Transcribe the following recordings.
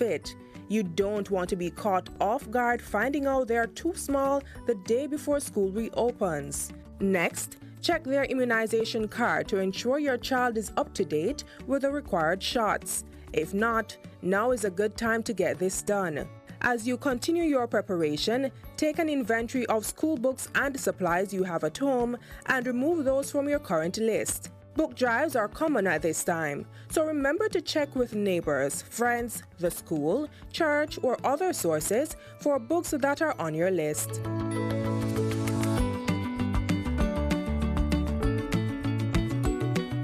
fit. You don't want to be caught off guard finding out they're too small the day before school reopens. Next, check their immunization card to ensure your child is up to date with the required shots. If not, now is a good time to get this done. As you continue your preparation, take an inventory of school books and supplies you have at home and remove those from your current list. Book drives are common at this time, so remember to check with neighbors, friends, the school, church, or other sources for books that are on your list.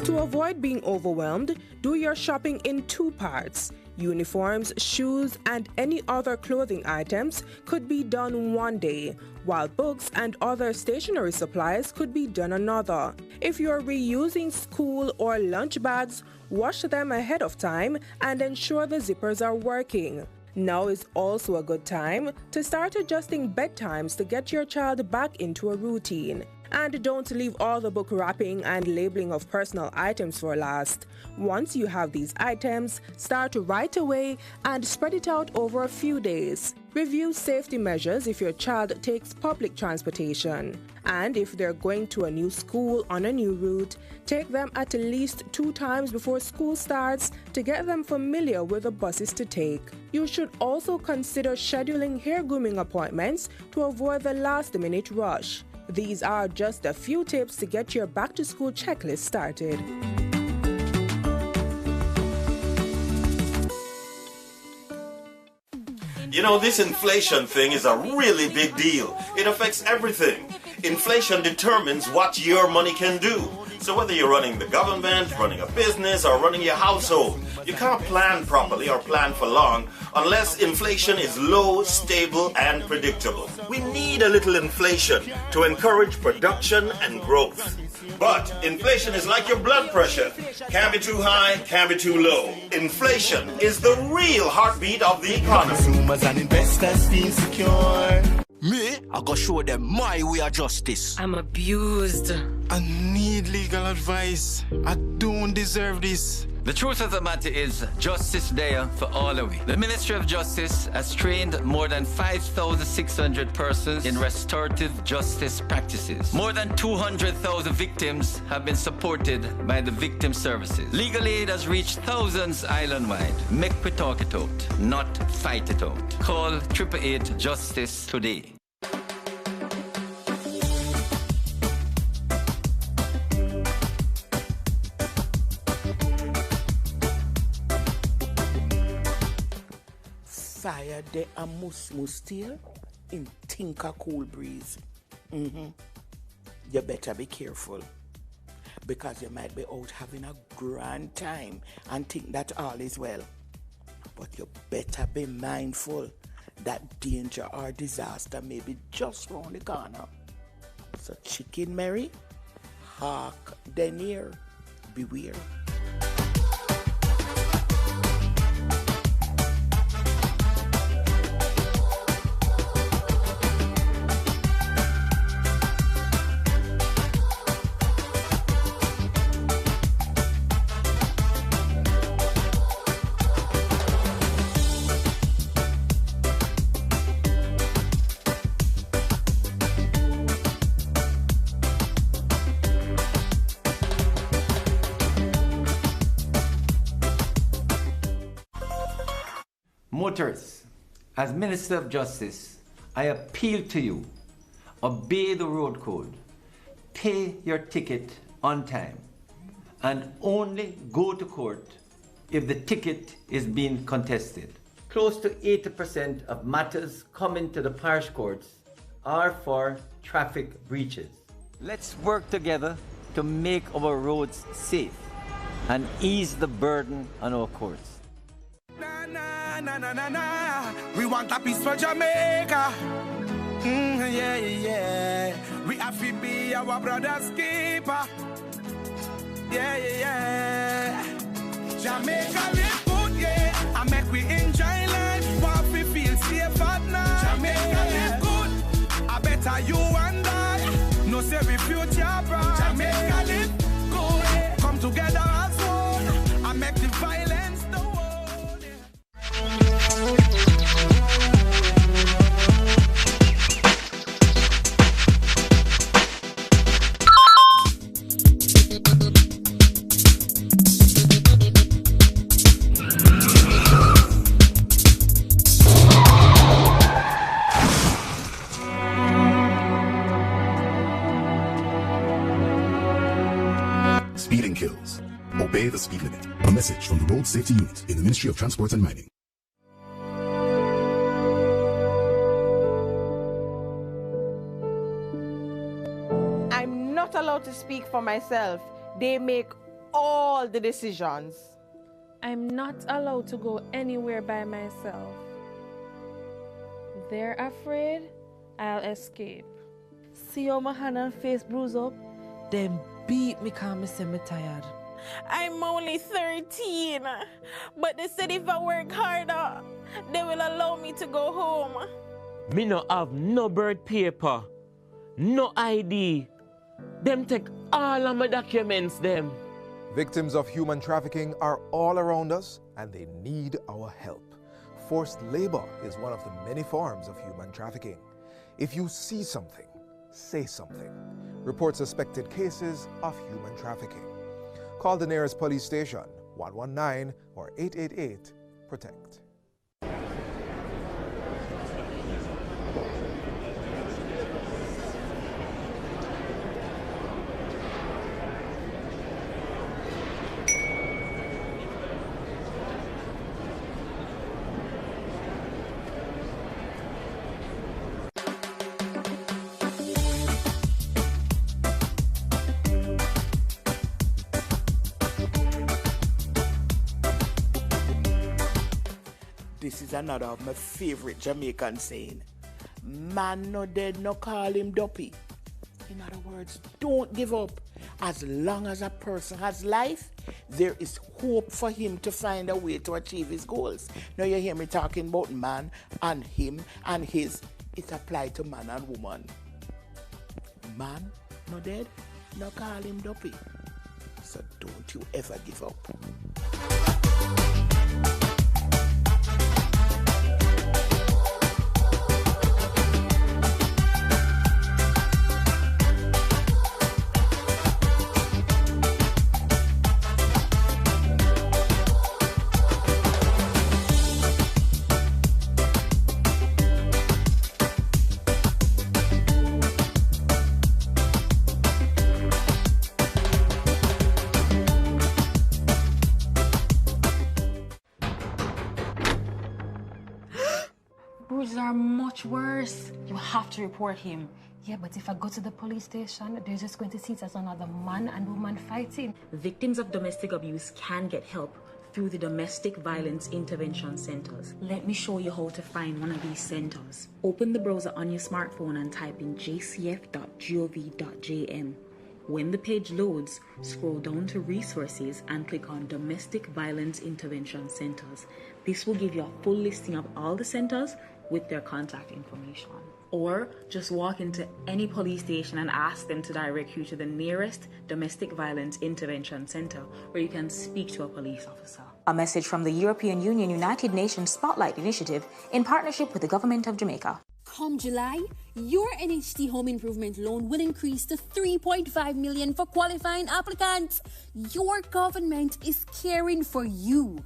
To avoid being overwhelmed, do your shopping in two parts. Uniforms, shoes, and any other clothing items could be done one day, while books and other stationery supplies could be done another. If you're reusing school or lunch bags, wash them ahead of time and ensure the zippers are working. Now is also a good time to start adjusting bedtimes to get your child back into a routine. And don't leave all the book wrapping and labeling of personal items for last. Once you have these items, start right away and spread it out over a few days. Review safety measures if your child takes public transportation. And if they're going to a new school on a new route, take them at least 2 times before school starts to get them familiar with the buses to take. You should also consider scheduling hair grooming appointments to avoid the last-minute rush. These are just a few tips to get your back-to-school checklist started. You know, this inflation thing is a really big deal. It affects everything. Inflation determines what your money can do. So whether you're running the government, running a business, or running your household, you can't plan properly or plan for long unless inflation is low, stable, and predictable. We need a little inflation to encourage production and growth. But inflation is like your blood pressure. Can't be too high, can't be too low. Inflation is the real heartbeat of the economy. Consumers and investors feel secure. Me, I gotta show them my way of justice. I'm abused. I need legal advice. I don't deserve this. The truth of the matter is, justice there for all of we. The Ministry of Justice has trained more than 5,600 persons in restorative justice practices. More than 200,000 victims have been supported by the victim services. Legal aid has reached thousands island-wide. Make we talk it out, not fight it out. Call 888 Justice today. Fire de a mus still in tinker cool breeze. You better be careful, because you might be out having a grand time and think that all is well. But you better be mindful that danger or disaster may be just round the corner. So chicken Mary, hark the near, beware. Motorists, as Minister of Justice, I appeal to you, obey the road code, pay your ticket on time, and only go to court if the ticket is being contested. Close to 80% of matters coming to the parish courts are for traffic breaches. Let's work together to make our roads safe and ease the burden on our courts. Na, na, na, na. We want a peace for Jamaica. Yeah, yeah. We have to be our brother's keeper. Yeah, yeah. Jamaica live good, yeah. I make we enjoy life. Want we feel safe at night. Jamaica live good. I better you and I. No say we future bright. Jamaica live good. Come together as one. I make the violence the world. the speed limit. A message from the Road Safety Unit in the Ministry of Transport and Mining. I'm not allowed to speak for myself. They make all the decisions. I'm not allowed to go anywhere by myself. They're afraid I'll escape. See how my hand and face bruise up? Them beat me because me say me tired. I'm only 13, but they said if I work harder, they will allow me to go home. Me no have no birth paper, no ID. Them take all of my documents, them. Victims of human trafficking are all around us and they need our help. Forced labor is one of the many forms of human trafficking. If you see something, say something. Report suspected cases of human trafficking. Call the nearest police station, 119 or 888, PROTECT. This is another of my favorite Jamaican saying. Man no dead, no call him duppy. In other words, don't give up. As long as a person has life, there is hope for him to find a way to achieve his goals. Now you hear me talking about man and him and his. It applies to man and woman. Man no dead, no call him duppy. So don't you ever give up. Bruises are much worse. You have to report him. Yeah, but if I go to the police station, they're just going to see it as another man and woman fighting. Victims of domestic abuse can get help through the Domestic Violence Intervention Centers. Let me show you how to find one of these centers. Open the browser on your smartphone and type in jcf.gov.jm. When the page loads, scroll down to Resources and click on Domestic Violence Intervention Centers. This will give you a full listing of all the centers with their contact information. Or just walk into any police station and ask them to direct you to the nearest Domestic Violence Intervention Center where you can speak to a police officer. A message from the European Union United Nations Spotlight Initiative in partnership with the Government of Jamaica. Come July, your NHT home improvement loan will increase to $3.5 million for qualifying applicants. Your government is caring for you.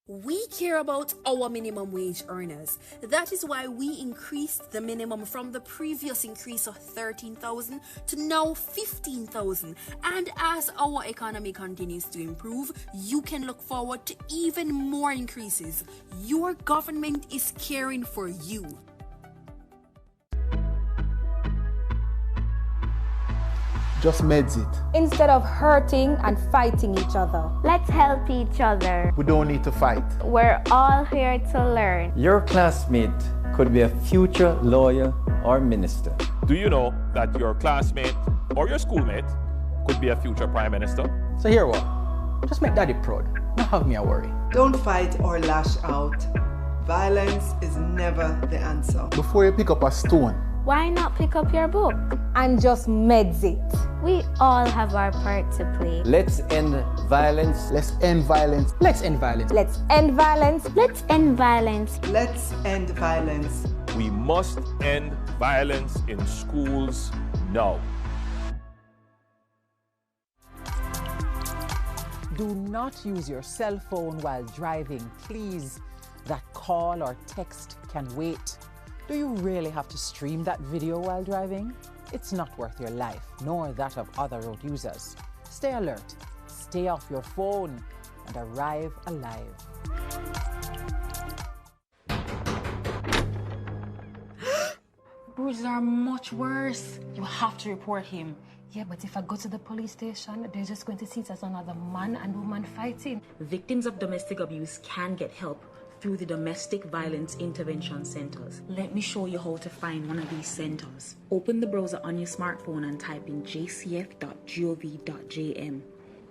We care about our minimum wage earners. That is why we increased the minimum from the previous increase of $13,000 to now $15,000. And as our economy continues to improve, you can look forward to even more increases. Your government is caring for you. Just meds it. Instead of hurting and fighting each other. Let's help each other. We don't need to fight. We're all here to learn. Your classmate could be a future lawyer or minister. Do you know that your classmate or your schoolmate could be a future prime minister? So here what? Just make daddy proud. Not have me a worry. Don't fight or lash out. Violence is never the answer. Before you pick up a stone, why not pick up your book? And just meds it. We all have our part to play. Let's end violence. Let's end violence. Let's end violence. Let's end violence. Let's end violence. Let's end violence. We must end violence in schools now. Do not use your cell phone while driving, please. That call or text can wait. Do you really have to stream that video while driving? It's not worth your life, nor that of other road users. Stay alert, stay off your phone, and arrive alive. Bruises are much worse. You have to report him. Yeah, but if I go to the police station, they're just going to see it as another man and woman fighting. Victims of domestic abuse can get help through the Domestic Violence Intervention Centers. Let me show you how to find one of these centers. Open the browser on your smartphone and type in jcf.gov.jm.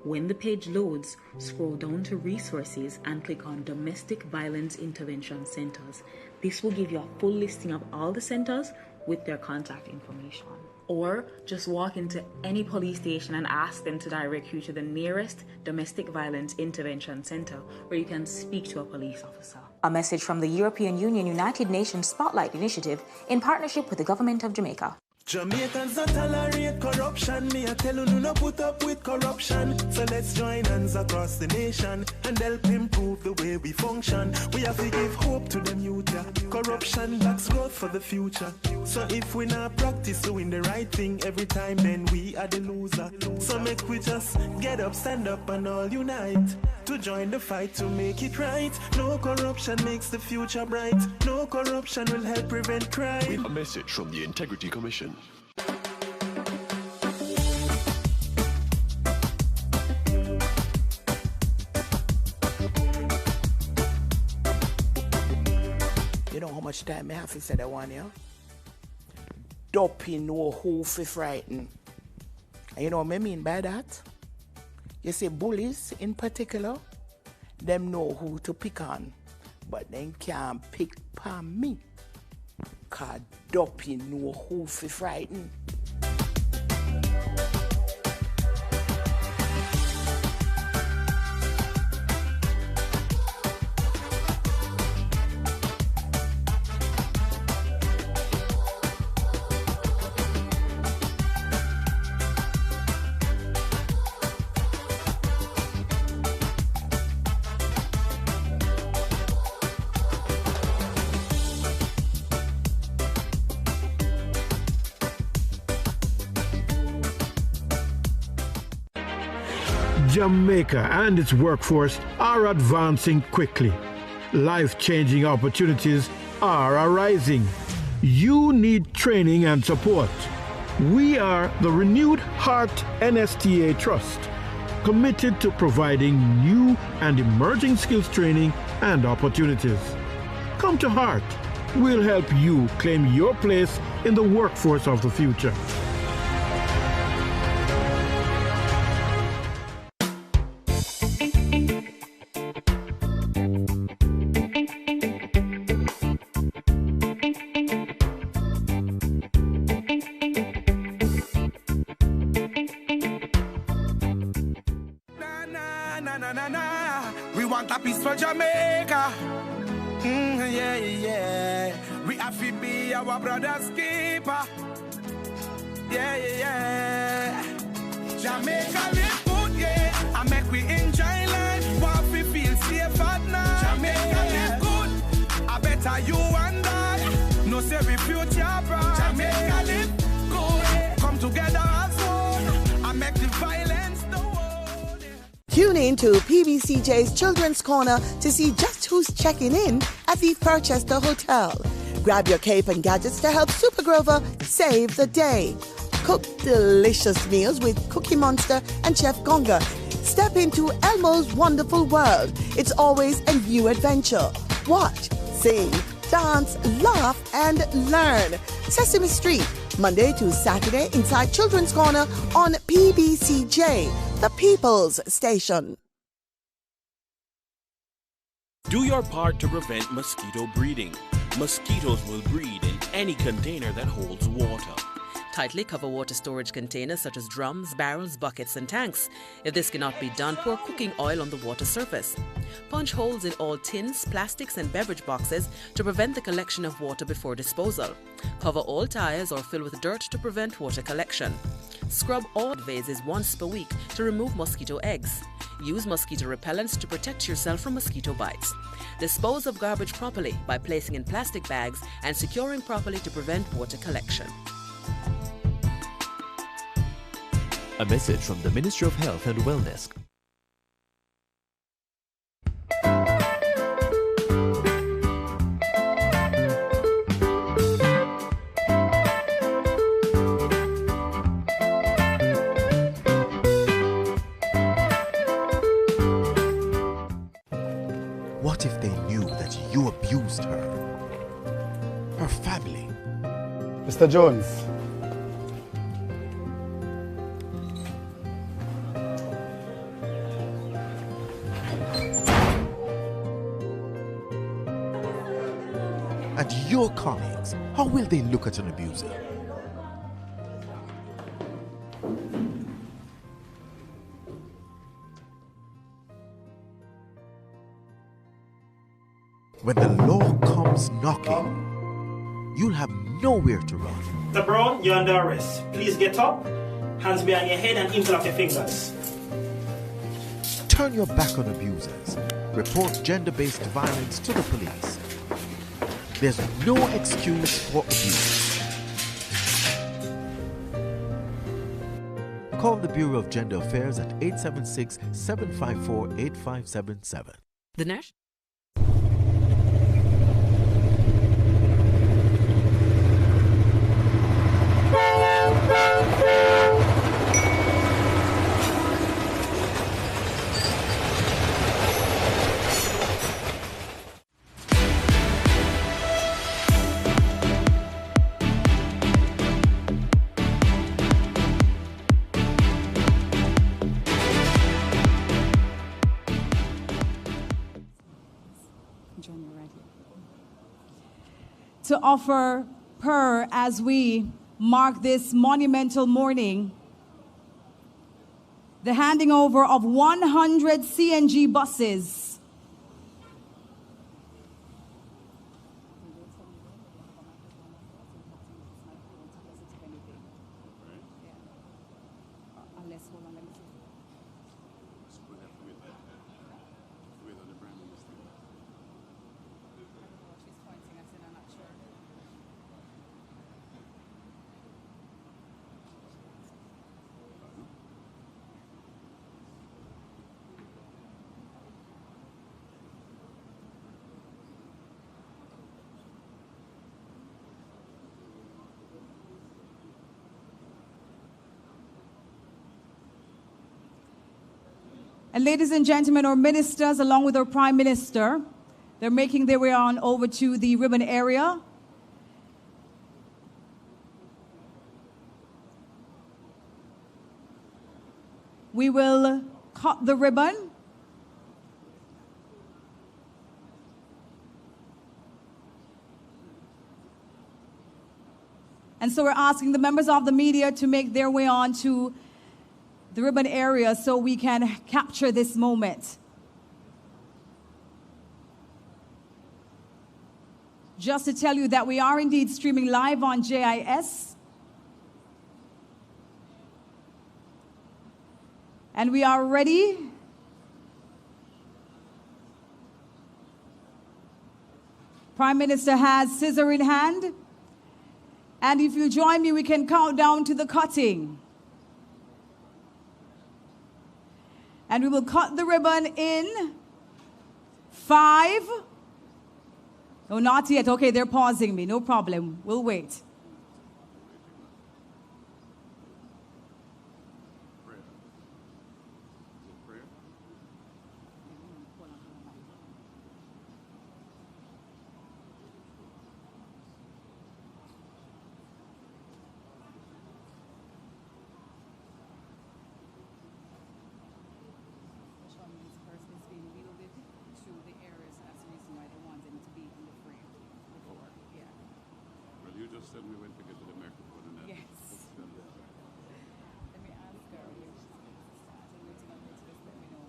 When the page loads, scroll down to Resources and click on Domestic Violence Intervention Centers. This will give you a full listing of all the centers with their contact information. Or just walk into any police station and ask them to direct you to the nearest Domestic Violence Intervention Center where you can speak to a police officer. A message from the European Union United Nations Spotlight Initiative in partnership with the Government of Jamaica. Jamaicans don't tolerate corruption. Me, I tell you, no put up with corruption. So let's join hands across the nation and help improve the way we function. We have to give hope to them youth. Yeah. Corruption blocks growth for the future. So if we not practice doing the right thing every time, then we are the loser. So make we just get up, stand up, and all unite to join the fight to make it right. No corruption makes the future bright. No corruption will help prevent crime. A message from the Integrity Commission. You know how much time I have to say that one, yeah? Dopey know who fi frighten. And you know what I mean by that? You see, bullies in particular, them know who to pick on, but them can't pick on me. Cause Dopey know who fi frighten. Jamaica and its workforce are advancing quickly. Life-changing opportunities are arising. You need training and support. We are the Renewed Heart NSTA Trust, committed to providing new and emerging skills training and opportunities. Come to Heart. We'll help you claim your place in the workforce of the future. We want a peace for Jamaica. Yeah, yeah. We have to be our brother's keeper. Yeah, yeah. Jamaica live good, yeah. I make we enjoy life. Want we feel safe at night. Jamaica live good. I better you and I. No say we future bright. Jamaica live good. Come together as one. I make the violence the world. Tune in to PBCJ's Children's Corner to see just who's checking in at the Purchester Hotel. Grab your cape and gadgets to help Super Grover save the day. Cook delicious meals with Cookie Monster and Chef Gonga. Step into Elmo's wonderful world. It's always a new adventure. Watch, sing, dance, laugh, and learn. Sesame Street, Monday to Saturday inside Children's Corner on PBCJ, the People's Station. Do your part to prevent mosquito breeding. Mosquitoes will breed in any container that holds water. Tightly cover water storage containers such as drums, barrels, buckets and tanks. If this cannot be done, pour cooking oil on the water surface. Punch holes in all tins, plastics and beverage boxes to prevent the collection of water before disposal. Cover all tires or fill with dirt to prevent water collection. Scrub all vases once per week to remove mosquito eggs. Use mosquito repellents to protect yourself from mosquito bites. Dispose of garbage properly by placing in plastic bags and securing properly to prevent water collection. A message from the Ministry of Health and Wellness. You abused her, her family. Mr. Jones. And your colleagues, how will they look at an abuser? When the law comes knocking, you'll have nowhere to run. Mr. Brown, you're under arrest. Please get up, hands behind your head and interlock your fingers. Turn your back on abusers. Report gender-based violence to the police. There's no excuse for abuse. Call the Bureau of Gender Affairs at 876-754-8577. The National to offer her as we mark this monumental morning, the handing over of 100 CNG buses. And ladies and gentlemen, our ministers, along with our Prime Minister, they're making their way on over to the ribbon area. We will cut the ribbon. And so we're asking the members of the media to make their way on to the ribbon area so we can capture this moment. Just to tell you that we are indeed streaming live on JIS. And we are ready. Prime Minister has scissor in hand. And if you join me, we can count down to the cutting. And we will cut the ribbon in 5. No, not yet. Okay, they're pausing me. No problem. We'll wait. Said we went to get to the microphone and that. Yes. Let me ask her when she's going to start. I'm waiting on her to just let me know.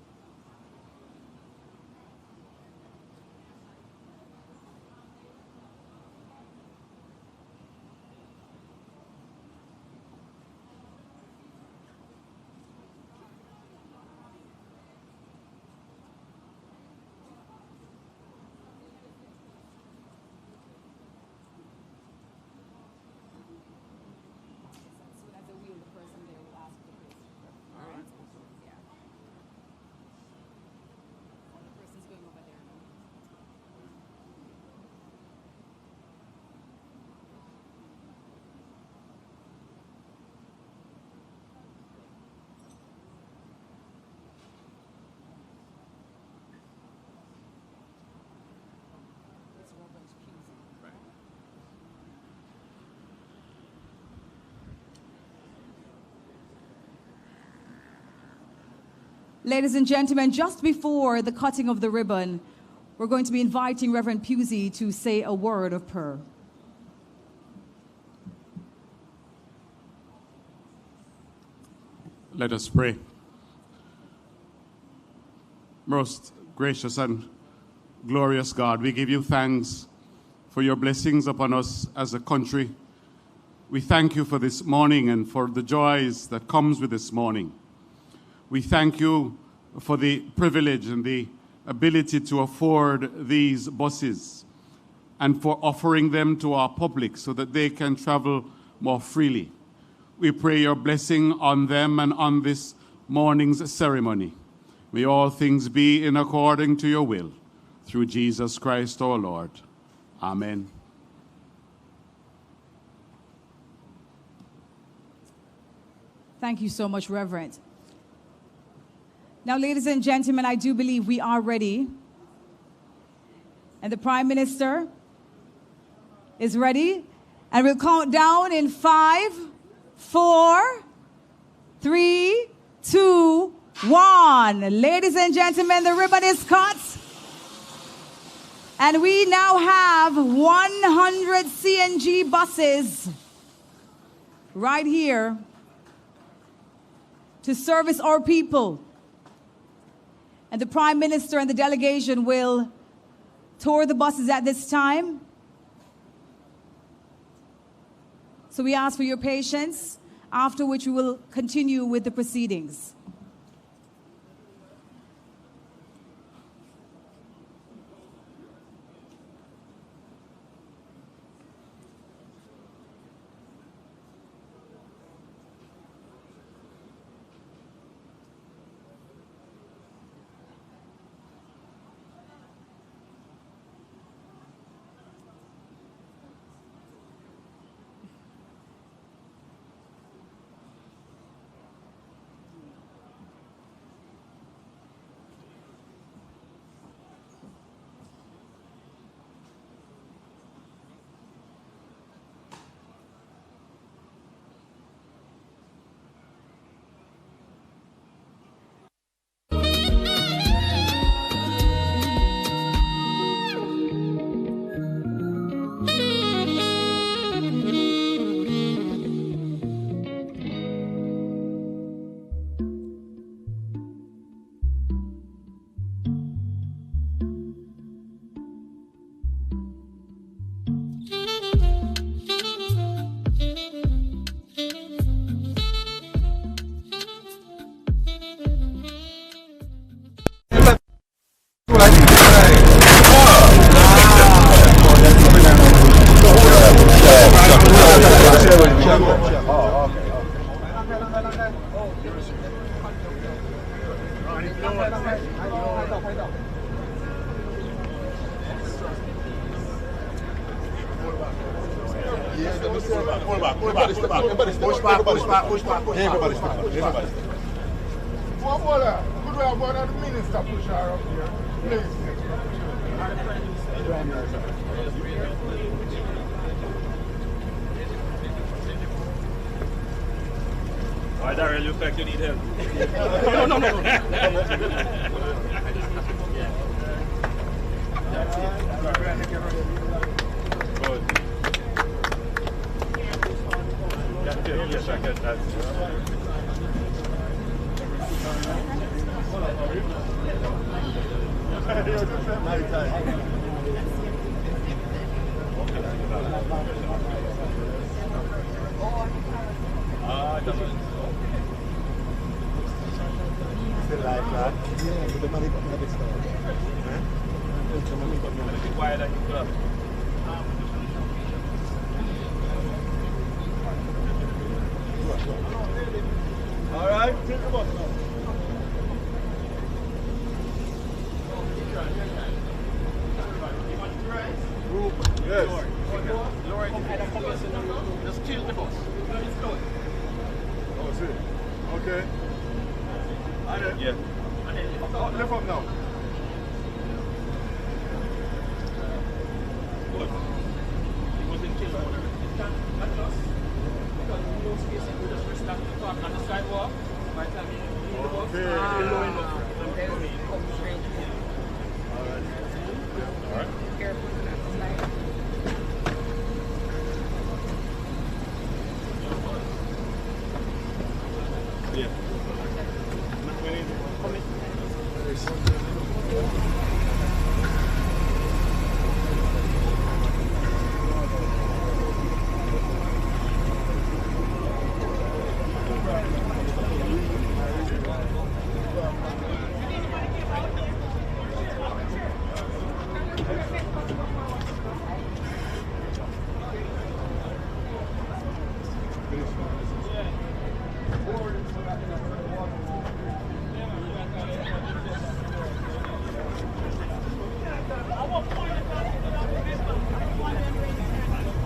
Ladies and gentlemen, just before the cutting of the ribbon, we're going to be inviting Reverend Pusey to say a word of prayer. Let us pray. Most gracious and glorious God, we give you thanks for your blessings upon us as a country. We thank you for this morning and for the joys that comes with this morning. We thank you for the privilege and the ability to afford these buses and for offering them to our public so that they can travel more freely. We pray your blessing on them and on this morning's ceremony. May all things be in according to your will. Through Jesus Christ our Lord. Amen. Thank you so much, Reverend. Now, ladies and gentlemen, I do believe we are ready. And the Prime Minister is ready. And we'll count down in 5, 4, 3, 2, 1. Ladies and gentlemen, the ribbon is cut. And we now have 100 CNG buses right here to service our people. And the Prime Minister and the delegation will tour the buses at this time. So we ask for your patience, after which we will continue with the proceedings. You look like you need help. No. All right, take the bus now. Yes. Just kill the bus. Oh, see. Okay. Yeah. Lift up now. Good. He wasn't killed. Because in most cases, we just restart the park on the sidewalk. By the time you leave the bus,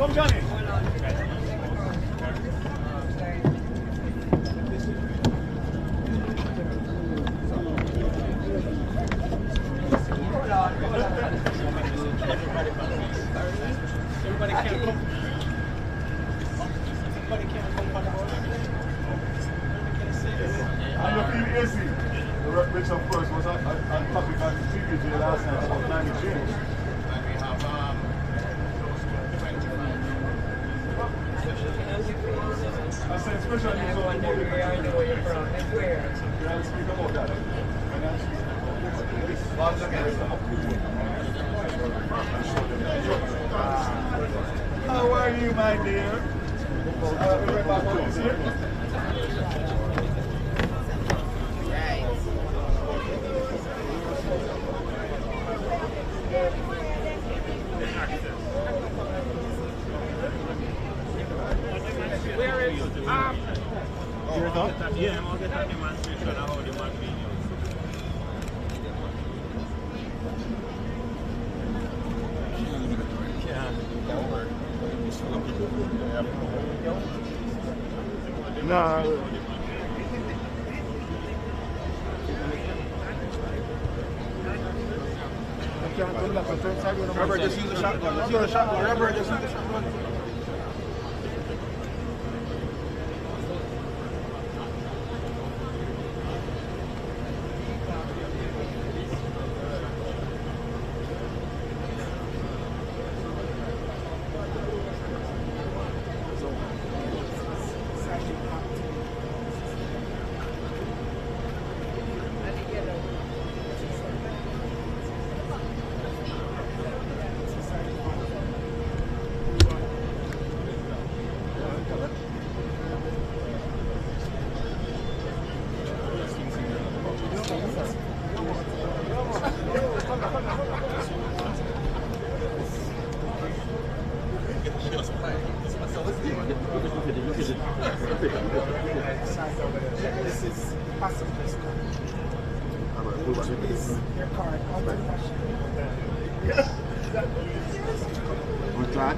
Come, Johnny. Everybody can't come. Everybody can't come on the road. And you feel easy, which of course was a topic on PBJ last night about climate change. And we have close to 25. I said especially in Zone 4. I know where you're from. And where? Can I speak about that? Can I speak about that? How are you, my dear? Where is yeah, I'm going to get a demonstration of how the man being used. No. Robert, just use the shotgun. Let's use the shotgun. Robert, just use the shotgun. This is passengers card. This is your card. What's that?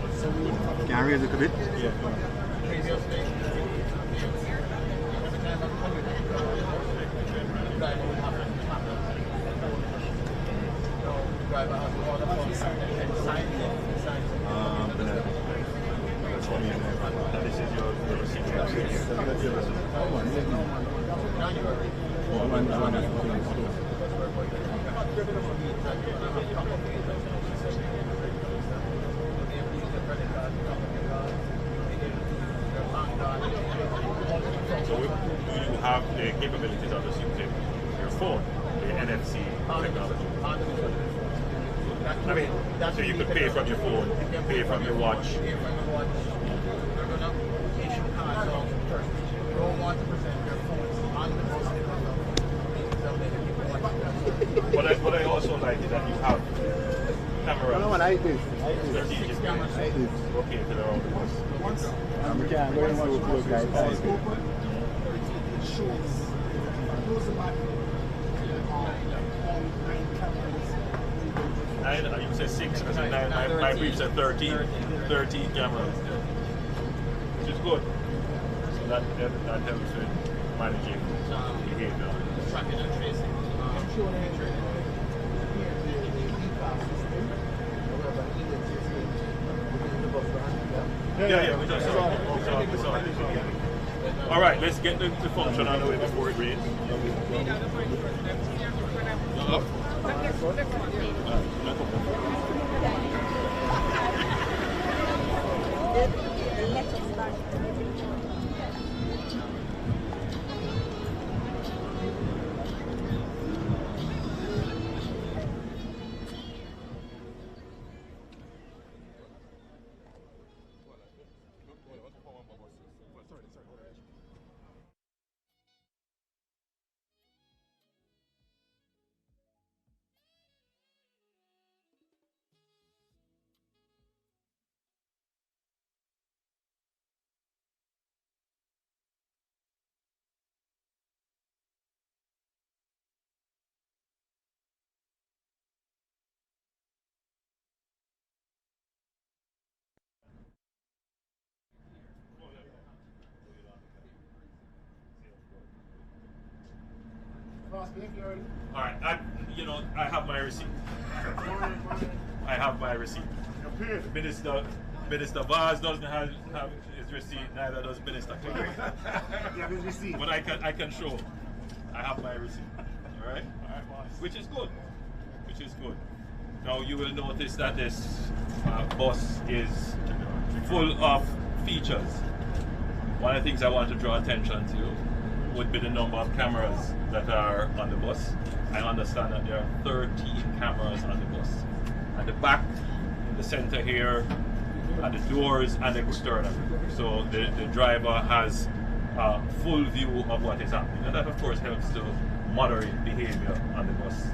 Can I raise it a bit? Yeah. This is your So do you have the capabilities of just using your phone, the NFC technology? I mean, so you could pay from your phone, pay from your watch. What I also like is that you have cameras. No, I like this. Strategic cameras. Located around the bus. We can't go in one with those guys. It shows those are Nine, you said 6, I said 9, my brief said 13 cameras, which is good. So that helps with managing behavior. Tracking and tracing. Yeah, we just saw it. All right, let's get the function out of the way before it rains. I have my receipt. I have my receipt. Minister Vaz doesn't have his receipt, neither does Minister Clark. But I can show. I have my receipt. All right? Which is good. Which is good. Now you will notice that this bus is full of features. One of the things I want to draw attention to would be the number of cameras that are on the bus. I understand that there are 13 cameras on the bus. At the back, in the center here, at the doors and external. So the driver has a full view of what is happening. And that of course helps to moderate behavior on the bus.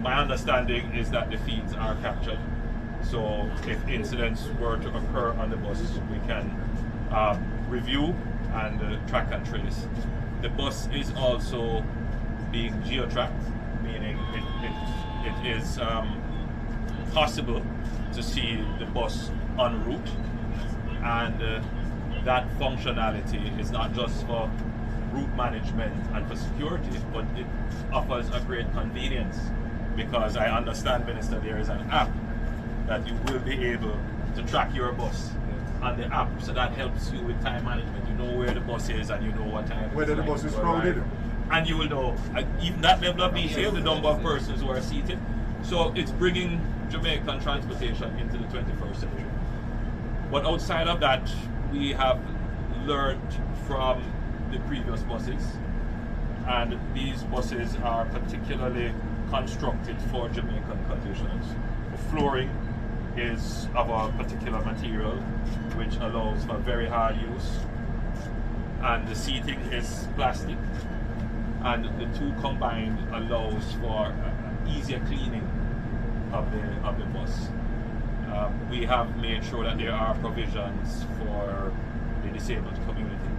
My understanding is that the feeds are captured. So if incidents were to occur on the bus, we can review and track and trace. The bus is also being geo-tracked, meaning it is possible to see the bus en route, and that functionality is not just for route management and for security, but it offers a great convenience, because I understand, Minister, there is an app that you will be able to track your bus on the app, so that helps you with time management. You know where the bus is and you know what time whether the bus is crowded, and you will know even that level of detail, the number of persons who are seated. So it's bringing Jamaican transportation into the 21st century. But outside of that, we have learned from the previous buses, and these buses are particularly constructed for Jamaican conditions. The flooring is of a particular material which allows for very hard use, and the seating is plastic, and the two combined allows for easier cleaning of the bus. We have made sure that there are provisions for the disabled community,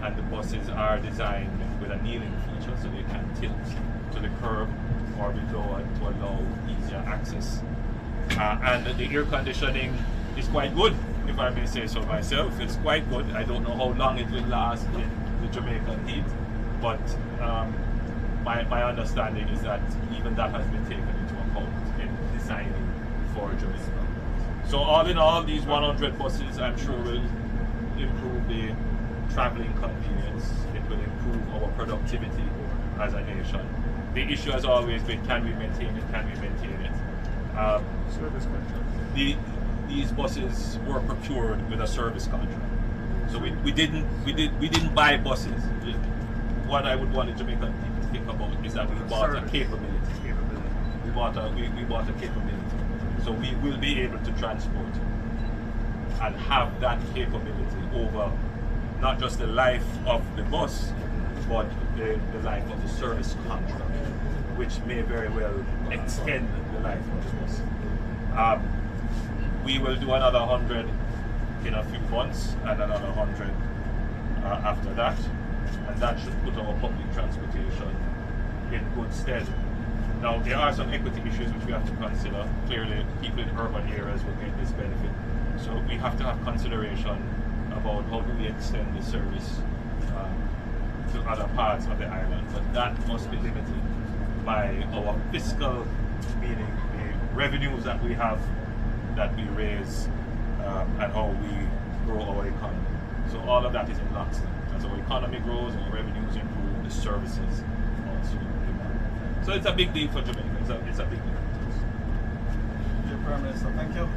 and the buses are designed with a kneeling feature so they can tilt to the curb or be lowered to allow easier access. And the air conditioning is quite good, if I may say so myself. It's quite good. I don't know how long it will last in the Jamaican heat, but my understanding is that even that has been taken into account in designing for Jamaica. So all in all, these 100 buses, I'm sure, will improve the traveling convenience. It will improve our productivity as a nation. The issue has always been, can we maintain it? Can we maintain it? Service contract. These buses were procured with a service contract. So we didn't buy buses. What I would want the Jamaican people to think about is that we bought a capability. We bought a capability. So we will be able to transport and have that capability over not just the life of the bus, but the life of the service contract, which may very well extend the life of the bus. We will do another 100 in a few months and another 100 after that, and that should put our public transportation in good stead. Now, there are some equity issues which we have to consider. Clearly, people in urban areas will get this benefit. So we have to have consideration about how do we extend the service to other parts of the island. But that must be limited by our fiscal, meaning the revenues that we have, that we raise, and how we grow our economy. So all of that is in lockstep. As our economy grows, our revenues improve, the services also improve. So it's a big deal for Jamaica. It's a big deal. Dear Prime Minister, thank you.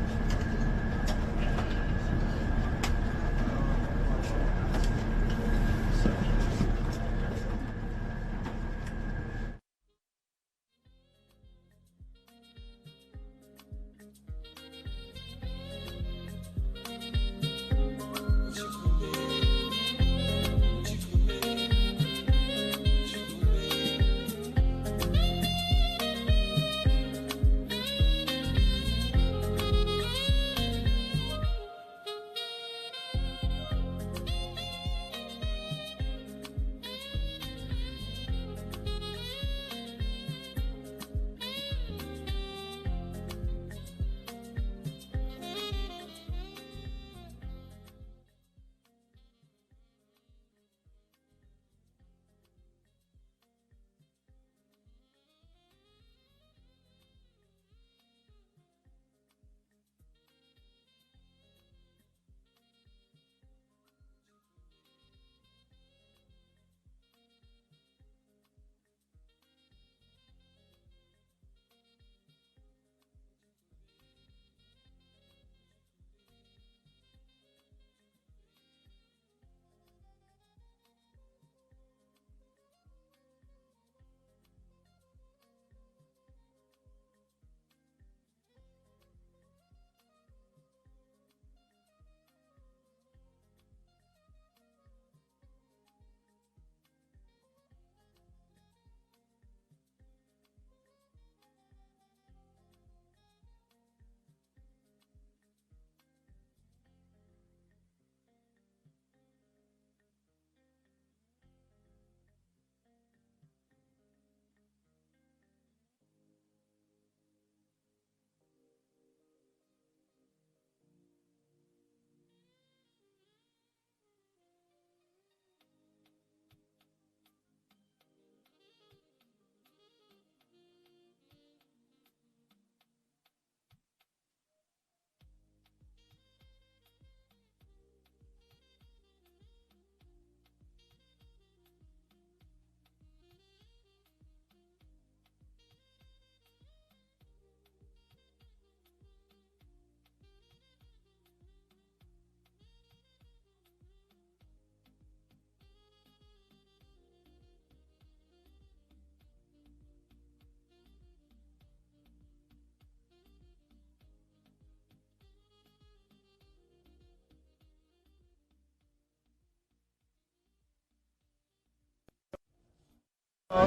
3, 2,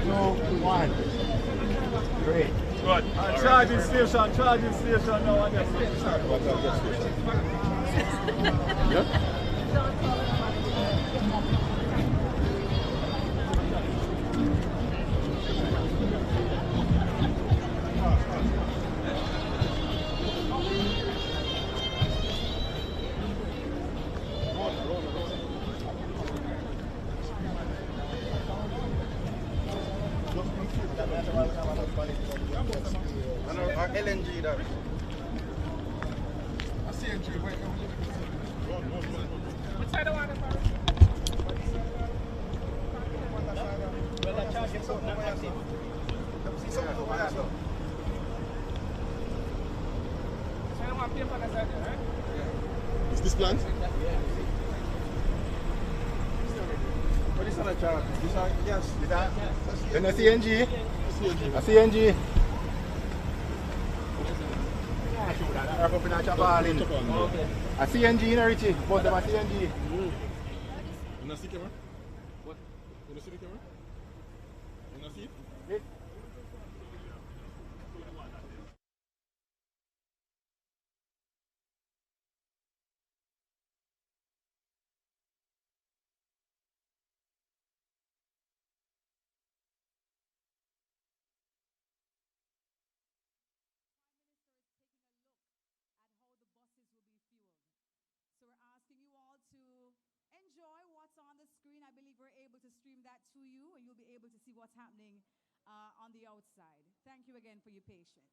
1. Great. Good. Charging station now. Yep. Our LNG that. I CNG, wait. What side of water? Well, that charge is not active. See something over there, though. So you want paper on the side, right? Is this plant? Yeah. What is on the charge? This one? Yes. Then a CNG? A CNG. A CNG in Richie, both them a CNG. You not see camera? What? You not see the camera? You not see it? So we're asking you all to enjoy what's on the screen. I believe we're able to stream that to you, and you'll be able to see what's happening on the outside. Thank you again for your patience.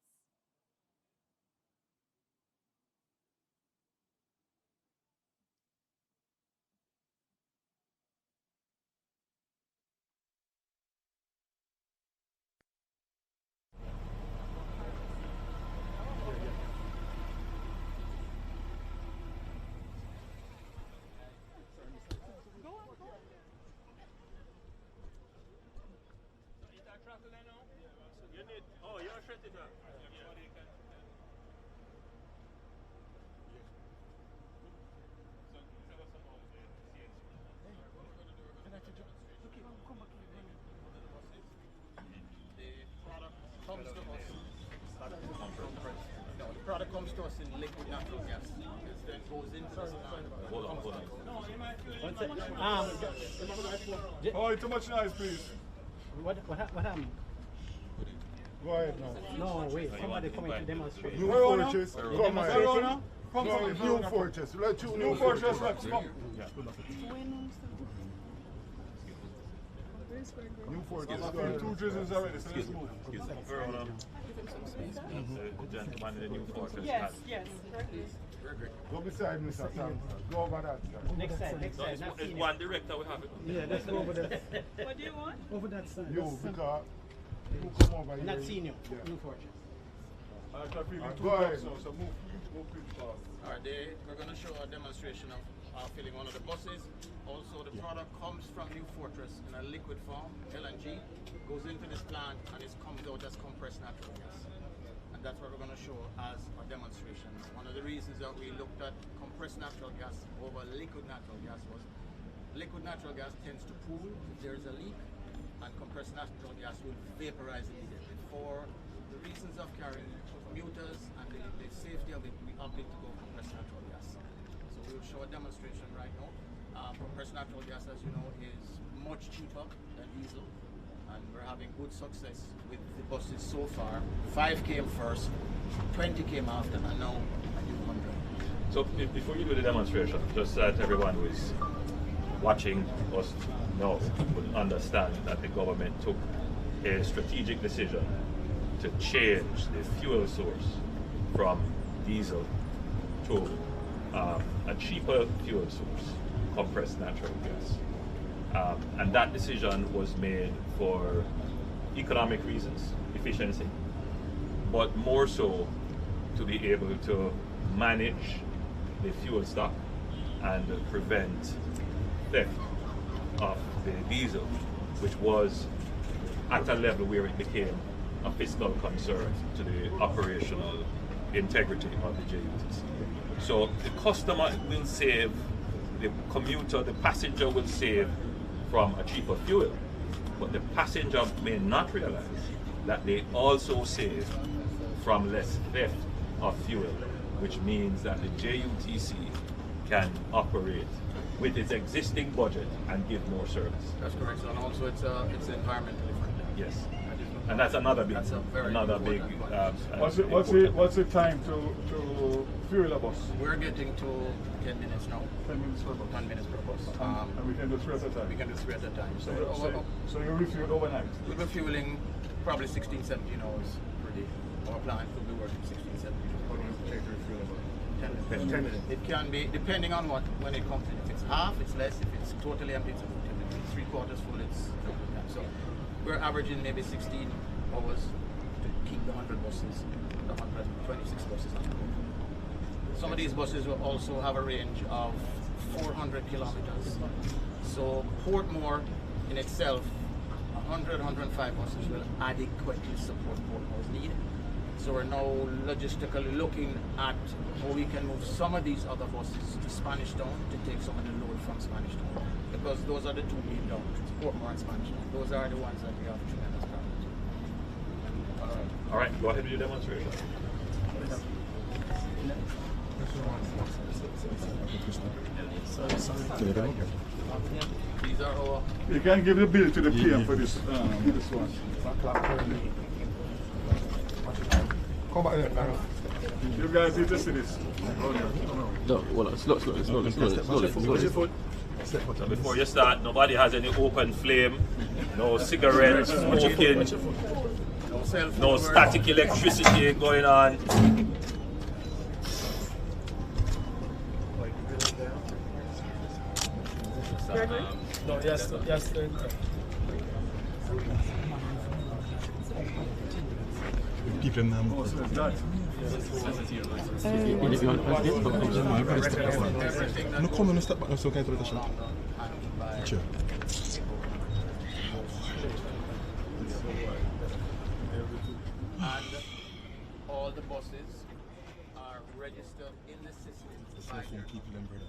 You need, oh, you're a shredder. The product comes to us in liquid natural gas. It then goes into the plant. Hold on. Oh, too much noise, please. What happened? Go ahead now. No, wait. Somebody coming to demonstrate. New Fortress. Come on. New Fortress. New Fortress. Let's go. New Fortress. Two drizzles already, so let's move. The gentleman in the New Fortress. Yes. Go beside me, sir. Go over that. Next side. It's one director we have it. Yeah, let's go over there. What do you want? Over that side. You, because you come over here. Not senior. New Fortress. Go ahead. So move pretty fast. Alright, we're going to show a demonstration of filling one of the buses. Also, the product comes from New Fortress in a liquid form, LNG, goes into this plant and it comes out as compressed natural gas. And that's what we're going to show as a demonstration. One of the reasons that we looked at compressed natural gas over liquid natural gas was liquid natural gas tends to pool if there's a leak, and compressed natural gas will vaporize immediately. For the reasons of carrying commuters and the safety of it, we opted to go compressed natural gas. So we'll show a demonstration right now. Compressed natural gas, as you know, is much cheaper than diesel, and we're having good success with the buses so far. 5 came first, 20 came after, and now a new 100. So before you do the demonstration, just so that everyone who is watching us now would understand that the government took a strategic decision to change the fuel source from diesel to a cheaper fuel source, compressed natural gas. And that decision was made for economic reasons, efficiency, but more so to be able to manage the fuel stock and prevent theft of the diesel, which was at a level where it became a fiscal concern to the operational integrity of the JUTC. So the customer will save, the commuter, the passenger will save from a cheaper fuel, But the passenger may not realize that they also save from less theft of fuel, which means that the JUTC can operate with its existing budget and give more service. That's correct. And also it's environmentally friendly. Yes. And that's another big, What's the time to fuel a bus? We're getting to 10 minutes now. 10 minutes per bus. 10 minutes per bus. And we can do 3 at a time. We can do 3 at a time. So you refuel overnight? We'll be fueling probably 16, 17 hours per day. Our plant will be working 16, 17 hours. How long does it take to refuel about? 10 minutes. It can be, depending on when it comes in. If it's half, it's less. If it's totally empty, it's 10 minutes. If it's 3/4 full, it's double time. So we're averaging maybe 16 hours to keep the 100 buses, the 126 buses on the road. Some of these buses will also have a range of 400 kilometers. So Portmore in itself, 100, 105 buses will adequately support Portmore's need. So we're now logistically looking at how we can move some of these other buses to Spanish Town to take some of the load from Spanish Town. Because those are the two main towns, Portmore and Spanish Town. Those are the ones that we have tremendous problems with. All right, go ahead with your demonstration. These are our... You can give the bill to the PM for this one. Come back there. You guys need to see this. No, well, slowly. So before you start, nobody has any open flame, no cigarettes, smoking, no static electricity going on. No, yes. People in them. No come on, step back. So can I throw the shot? Sure. And all the buses are registered in the system. People in brother.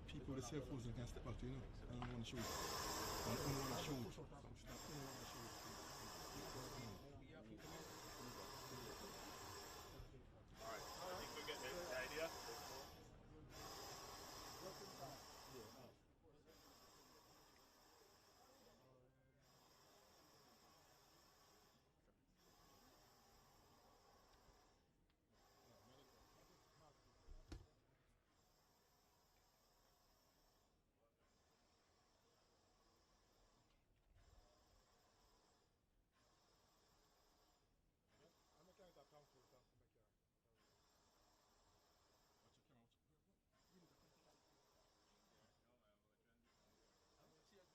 People with the cell phones can step back to, you know. I don't want to show it. I don't want to show it. Cell phone people, brother. Talk to cell phone people. Cell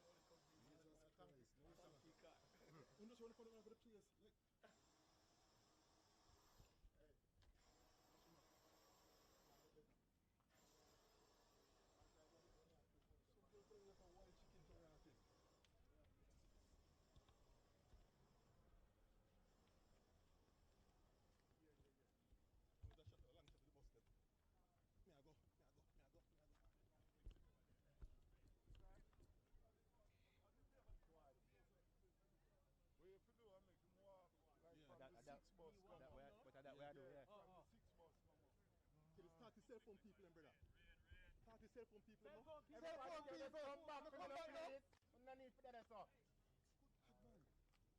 phone people, come back. Come back. No need for that, sir. Just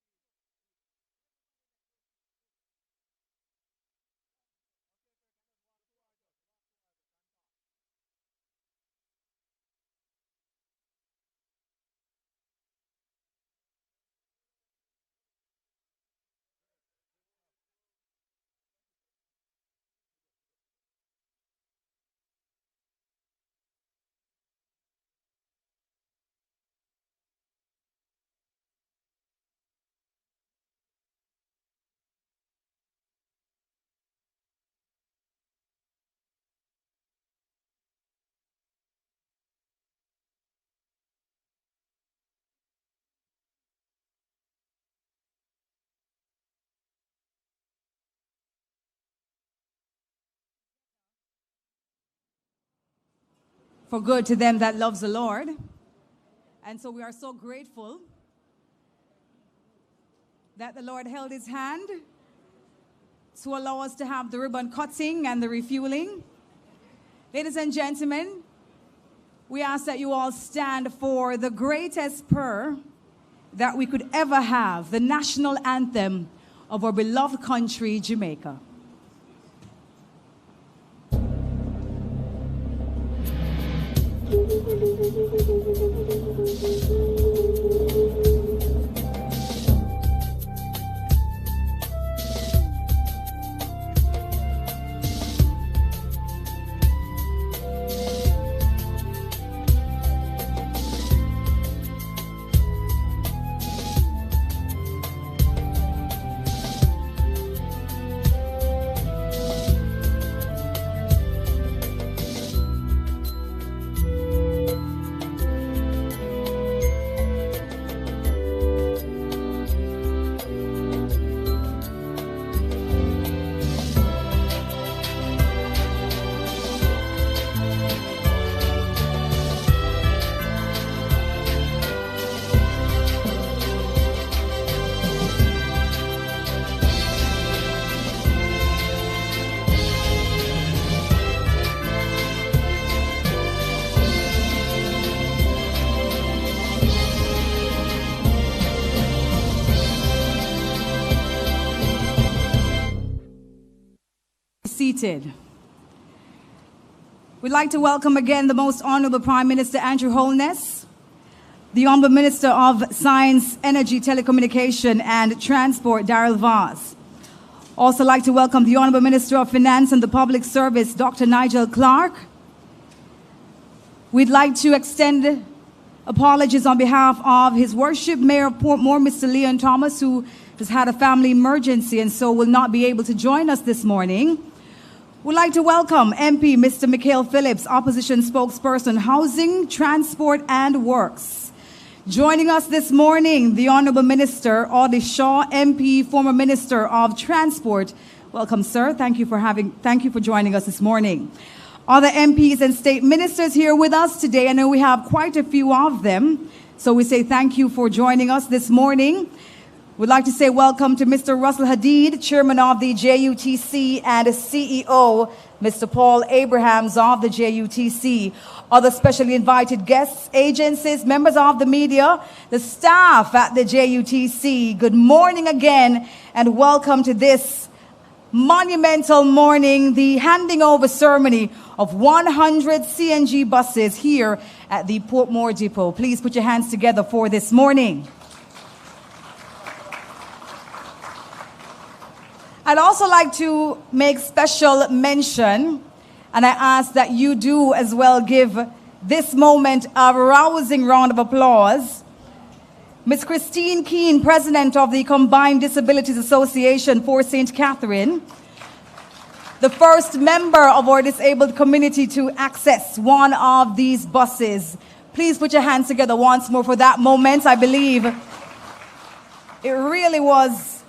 pull back from it, please. We need to get the bus in the start. for good to them that loves the Lord. And so we are so grateful that the Lord held his hand to allow us to have the ribbon cutting and the refueling. Ladies and gentlemen, we ask that you all stand for the greatest prayer that we could ever have, the national anthem of our beloved country, Jamaica. Seated. We'd like to welcome again the Most Honorable Prime Minister Andrew Holness, the Honorable Minister of Science, Energy, Telecommunication and Transport, Darrell Vaz. Also like to welcome the Honorable Minister of Finance and the Public Service, Dr. Nigel Clark. We'd like to extend apologies on behalf of His Worship Mayor of Portmore, Mr. Leon Thomas, who has had a family emergency and so will not be able to join us this morning. We'd like to welcome MP Mr. Mikhail Phillips, Opposition Spokesperson, Housing, Transport and Works. Joining us this morning, the Honourable Minister Audley Shaw, MP, former Minister of Transport. Welcome, sir. Thank you for joining us this morning. Other MPs and state ministers here with us today. I know we have quite a few of them, so we say thank you for joining us this morning. We'd like to say welcome to Mr. Russell Hadid, Chairman of the JUTC, and CEO, Mr. Paul Abrahams of the JUTC. Other specially invited guests, agencies, members of the media, the staff at the JUTC. Good morning again, and welcome to this monumental morning, the handing over ceremony of 100 CNG buses here at the Portmore Depot. Please put your hands together for this morning. I'd also like to make special mention, and I ask that you do as well give this moment a rousing round of applause. Ms. Christine Keane, President of the Combined Disabilities Association for St. Catherine, the first member of our disabled community to access one of these buses. Please put your hands together once more for that moment. I believe it really was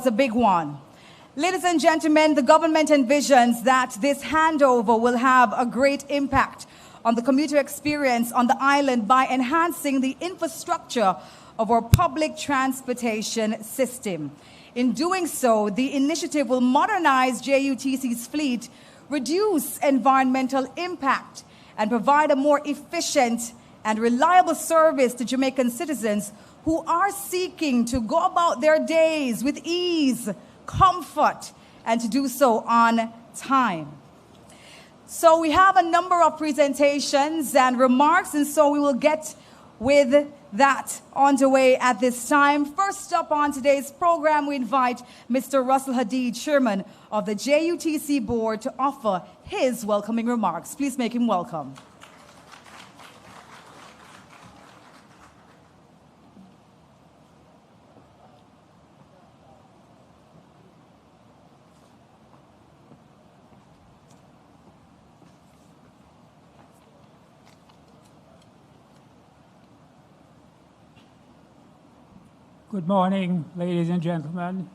a big one. Ladies and gentlemen, the government envisions that this handover will have a great impact on the commuter experience on the island by enhancing the infrastructure of our public transportation system. In doing so, the initiative will modernize JUTC's fleet, reduce environmental impact, and provide a more efficient and reliable service to Jamaican citizens who are seeking to go about their days with ease, comfort, and to do so on time. So we have a number of presentations and remarks, and so we will get with that underway at this time. First up on today's program, we invite Mr. Russell Hadid, Chairman of the JUTC Board, to offer his welcoming remarks. Please make him welcome. Good morning, ladies and gentlemen.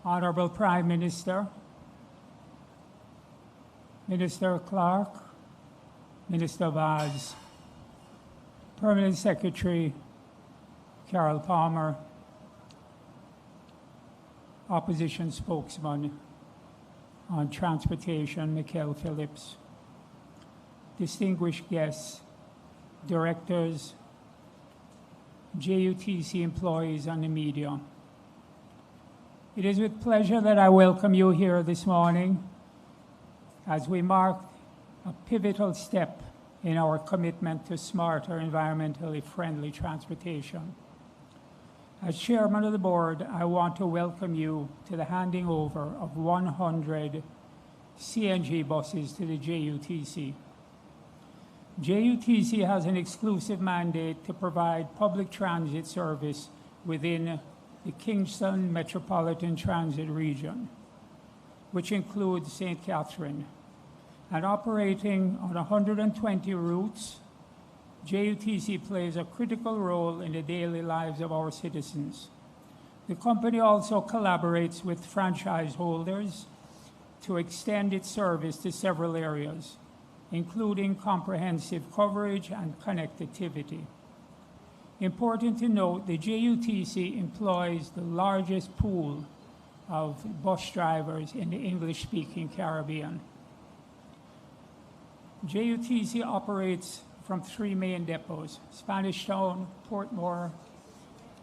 Honorable Prime Minister, Minister Clark, Minister Vaz, Permanent Secretary Carol Palmer, Opposition Spokesman on Transportation Mikhail Phillips, distinguished guests, directors, JUTC employees, and the media. It is with pleasure that I welcome you here this morning as we mark a pivotal step in our commitment to smarter, environmentally friendly transportation. As chairman of the board, I want to welcome you to the handing over of 100 CNG buses to the JUTC. JUTC has an exclusive mandate to provide public transit service within the Kingston Metropolitan Transit Region, which includes St. Catherine. And operating on 120 routes, JUTC plays a critical role in the daily lives of our citizens. The company also collaborates with franchise holders to extend its service to several areas, including comprehensive coverage and connectivity. Important to note, the JUTC employs the largest pool of bus drivers in the English-speaking Caribbean. JUTC operates from 3 main depots, Spanish Town, Portmore,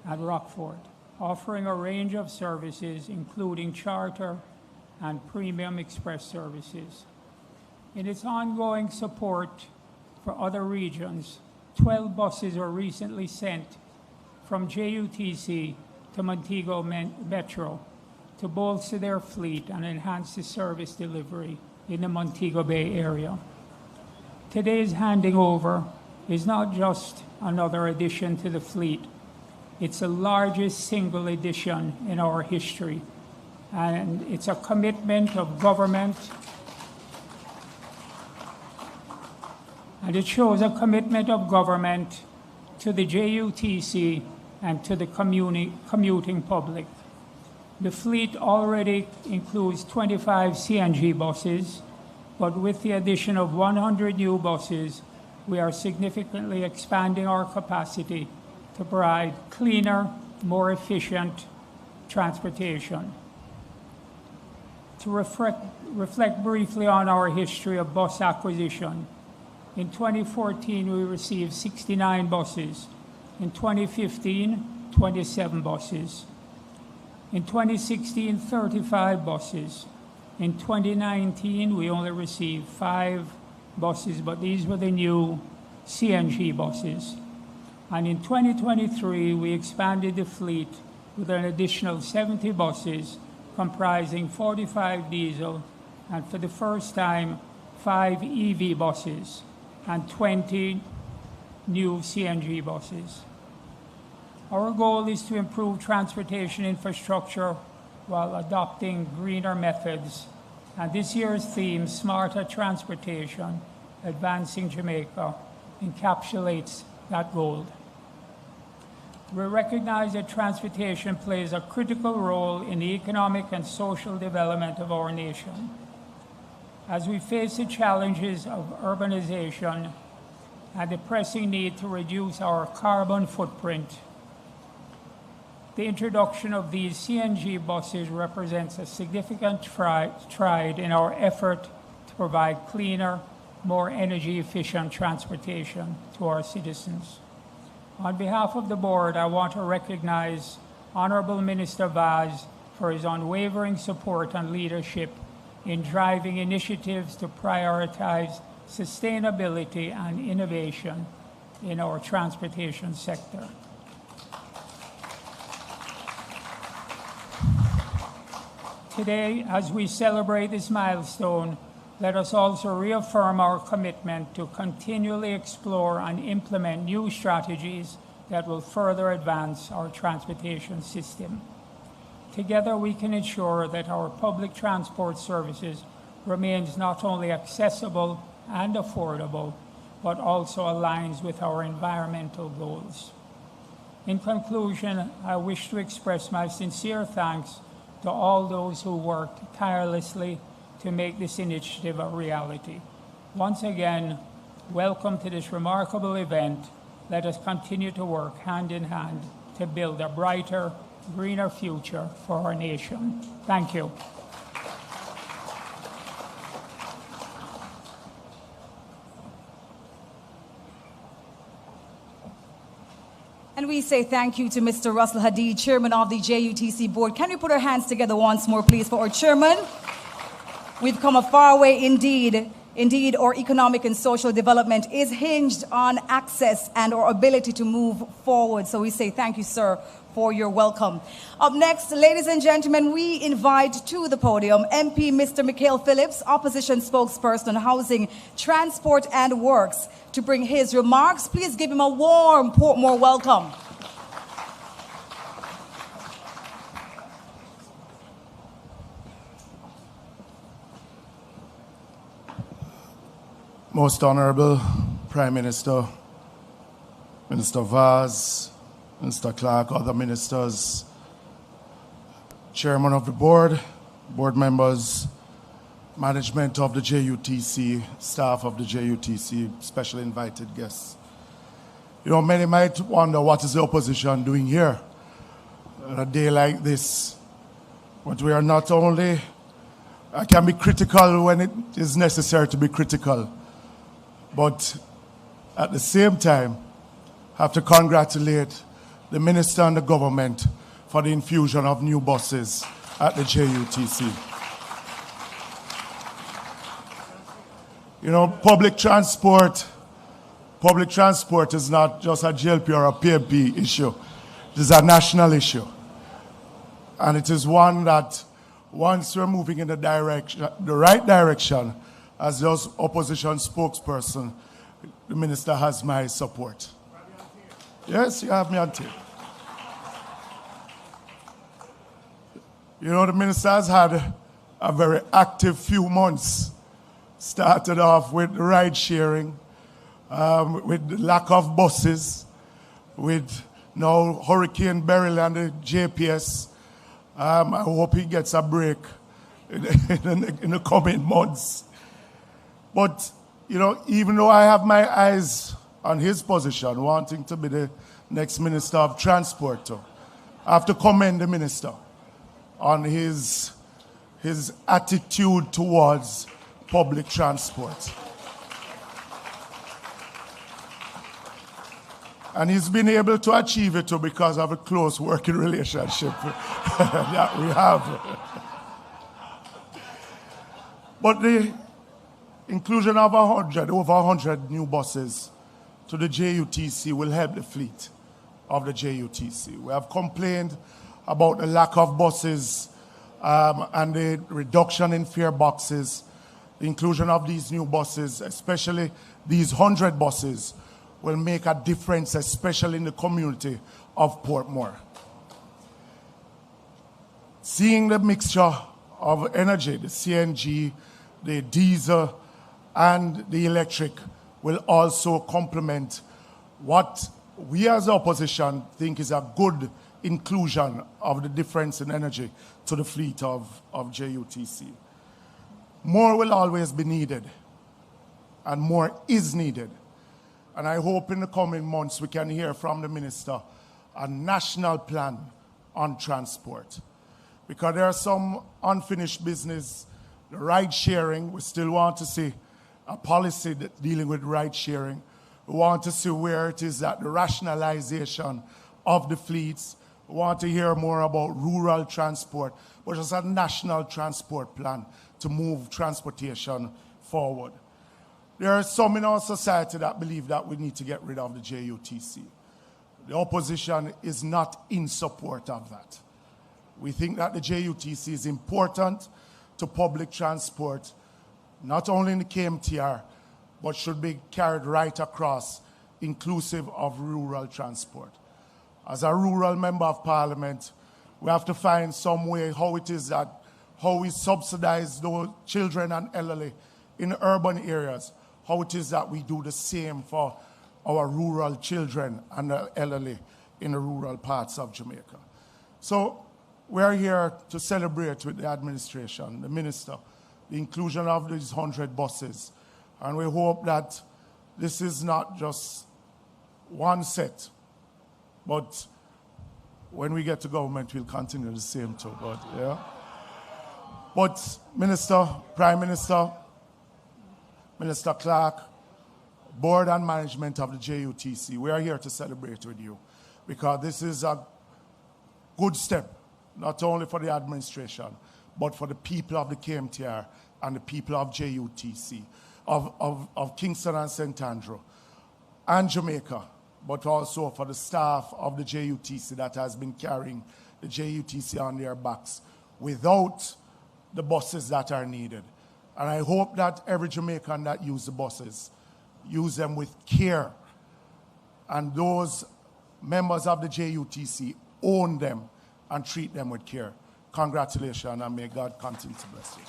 and Rockford, offering a range of services, including charter and premium express services. In its ongoing support for other regions, 12 buses were recently sent from JUTC to Montego Metro to bolster their fleet and enhance the service delivery in the Montego Bay area. Today's handing over is not just another addition to the fleet. It's the largest single addition in our history, and it's a commitment of government, and it shows a commitment of government to the JUTC and to the commuting public. The fleet already includes 25 CNG buses, but with the addition of 100 new buses, we are significantly expanding our capacity to provide cleaner, more efficient transportation. To reflect briefly on our history of bus acquisition, in 2014, we received 69 buses. In 2015, 27 buses. In 2016, 35 buses. In 2019, we only received 5 buses, but these were the new CNG buses. And in 2023, we expanded the fleet with an additional 70 buses, comprising 45 diesel, and for the first time, 5 EV buses, and 20 new CNG buses. Our goal is to improve transportation infrastructure while adopting greener methods. And this year's theme, Smarter Transportation, Advancing Jamaica, encapsulates that goal. We recognize that transportation plays a critical role in the economic and social development of our nation. As we face the challenges of urbanization and the pressing need to reduce our carbon footprint, the introduction of these CNG buses represents a significant stride in our effort to provide cleaner, more energy-efficient transportation to our citizens. On behalf of the board, I want to recognize Honorable Minister Vaz for his unwavering support and leadership in driving initiatives to prioritize sustainability and innovation in our transportation sector. Today, as we celebrate this milestone, let us also reaffirm our commitment to continually explore and implement new strategies that will further advance our transportation system. Together, we can ensure that our public transport services remains not only accessible and affordable, but also aligns with our environmental goals. In conclusion, I wish to express my sincere thanks to all those who worked tirelessly to make this initiative a reality. Once again, welcome to this remarkable event. Let us continue to work hand in hand to build a brighter, greener future for our nation. Thank you. And we say thank you to Mr. Russell Hadid, Chairman of the JUTC Board. Can we put our hands together once more, please, for our Chairman? We've come a far way indeed. Indeed, our economic and social development is hinged on access and our ability to move forward. So we say thank you, sir, for your welcome. Up next, ladies and gentlemen, we invite to the podium MP Mr. Mikhail Phillips, Opposition Spokesperson on Housing, Transport and Works, to bring his remarks. Please give him a warm Portmore welcome. Most Honorable Prime Minister, Minister Vaz, Minister Clark, other ministers, Chairman of the Board, board members, management of the JUTC, staff of the JUTC, special invited guests. You know, many might wonder what is the opposition doing here on a day like this. But we are not only, I can be critical when it is necessary to be critical, but at the same time, have to congratulate the minister and the government for the infusion of new buses at the JUTC. You know, public transport is not just a GLP or a PMP issue. It is a national issue. And it is one that, once we're moving in the right direction, as the opposition spokesperson, the minister has my support. Yes, you have me on tape. You know, the minister has had a very active few months. Started off with ride sharing, with the lack of buses, with now Hurricane Beryl and the JPS. I hope he gets a break in the coming months. But, you know, even though I have my eyes on his position, wanting to be the next Minister of Transport, I have to commend the minister on his attitude towards public transport. And he's been able to achieve it because of a close working relationship that we have. But the inclusion of over 100 new buses to the JUTC will help the fleet of the JUTC. We have complained about the lack of buses and the reduction in fare boxes. The inclusion of these new buses, especially these 100 buses, will make a difference, especially in the community of Portmore. Seeing the mixture of energy, the CNG, the diesel, and the electric will also complement what we as the opposition think is a good inclusion of the difference in energy to the fleet of JUTC. More will always be needed, and more is needed. And I hope in the coming months we can hear from the minister a national plan on transport. Because there are some unfinished business, the ride sharing, we still want to see a policy dealing with ride sharing. We want to see where it is that the rationalization of the fleets. We want to hear more about rural transport, but just a national transport plan to move transportation forward. There are some in our society that believe that we need to get rid of the JUTC. The opposition is not in support of that. We think that the JUTC is important to public transport, not only in the KMTR, but should be carried right across, inclusive of rural transport. As a rural member of parliament, we have to find some way how we subsidize those children and elderly in urban areas, how it is that we do the same for our rural children and elderly in the rural parts of Jamaica. So we're here to celebrate with the administration, the minister, the inclusion of these 100 buses. And we hope that this is not just one set, but when we get to government, we'll continue the same too. But yeah. But Minister, Prime Minister, Minister Clark, Board and Management of the JUTC, we are here to celebrate with you because this is a good step, not only for the administration, but for the people of the KMTR and the people of JUTC, of Kingston and St. Andrew, and Jamaica, but also for the staff of the JUTC that has been carrying the JUTC on their backs without the buses that are needed. And I hope that every Jamaican that uses the buses use them with care. And those members of the JUTC own them and treat them with care. Congratulations, and may God continue to bless you.